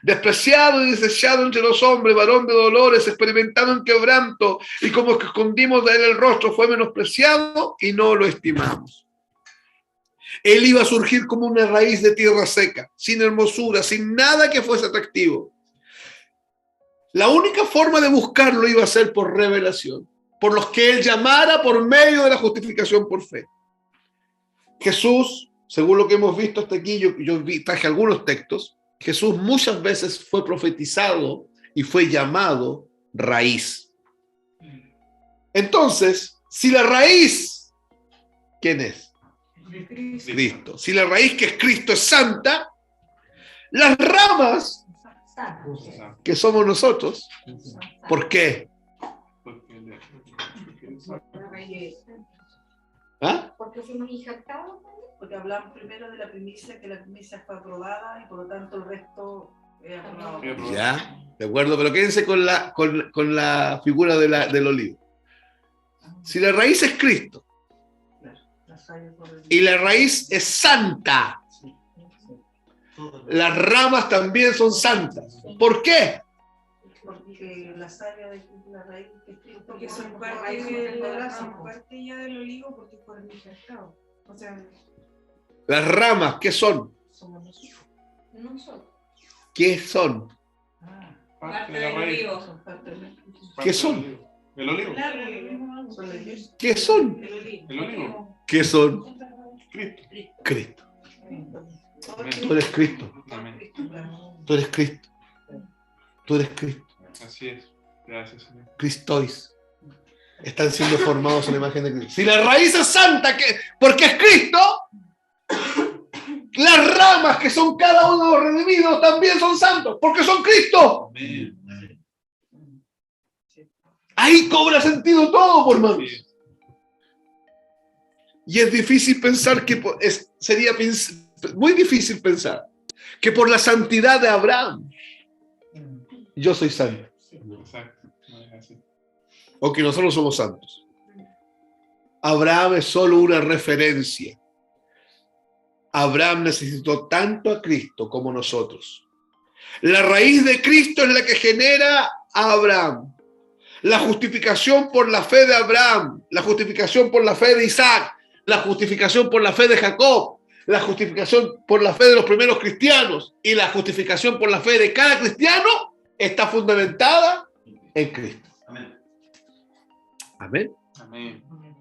Despreciado y desechado entre los hombres, varón de dolores, experimentado en quebranto, y como que escondimos de él el rostro, fue menospreciado y no lo estimamos. Él iba a surgir como una raíz de tierra seca, sin hermosura, sin nada que fuese atractivo. La única forma de buscarlo iba a ser por revelación, por los que él llamara por medio de la justificación por fe. Jesús, según lo que hemos visto hasta aquí, traje algunos textos, Jesús muchas veces fue profetizado y fue llamado raíz. Entonces, si la raíz, ¿quién es? Cristo. Si la raíz que es Cristo es santa, las ramas que somos nosotros, ¿por qué? ¿Ah? Porque fuimos injertados. Porque hablamos primero de la primicia, que la primicia fue aprobada y por lo tanto el resto es aprobado. Ya, de acuerdo, pero quédense con la figura del olivo. Si la raíz es Cristo y la raíz es santa, las ramas también son santas. ¿Por qué? Porque la savia de la raíz de Cristo, Porque son parte ya del olivo porque fueron injertados. O sea, Las ramas, ¿qué son? somos nosotros. Nosotros. ¿Qué son? Parte del olivo. Son parte de ¿Qué son? ¿El olivo? son la iglesia. ¿Qué son? El olivo. ¿El olivo? ¿Qué son? Cristo. Cristo. Amén. Tú eres Cristo. Amén. Tú eres Cristo. Tú eres Cristo. Así es. Gracias, Señor. Cristois. Están siendo formados en la imagen de Cristo. Si la raíz es santa, porque es Cristo, las ramas que son cada uno de los redimidos también son santos, porque son Cristo. Amén. Ahí cobra sentido todo, por hermanos. Y es difícil pensar que sería muy difícil pensar que por la santidad de Abraham yo soy santo, Exacto. No es así. o que nosotros somos santos. Abraham es solo una referencia. Abraham necesitó tanto a Cristo como nosotros. La raíz de Cristo es la que genera a Abraham. La justificación por la fe de Abraham, la justificación por la fe de Isaac, la justificación por la fe de Jacob, la justificación por la fe de los primeros cristianos y la justificación por la fe de cada cristiano está fundamentada en Cristo. Amén. Amén. Amén.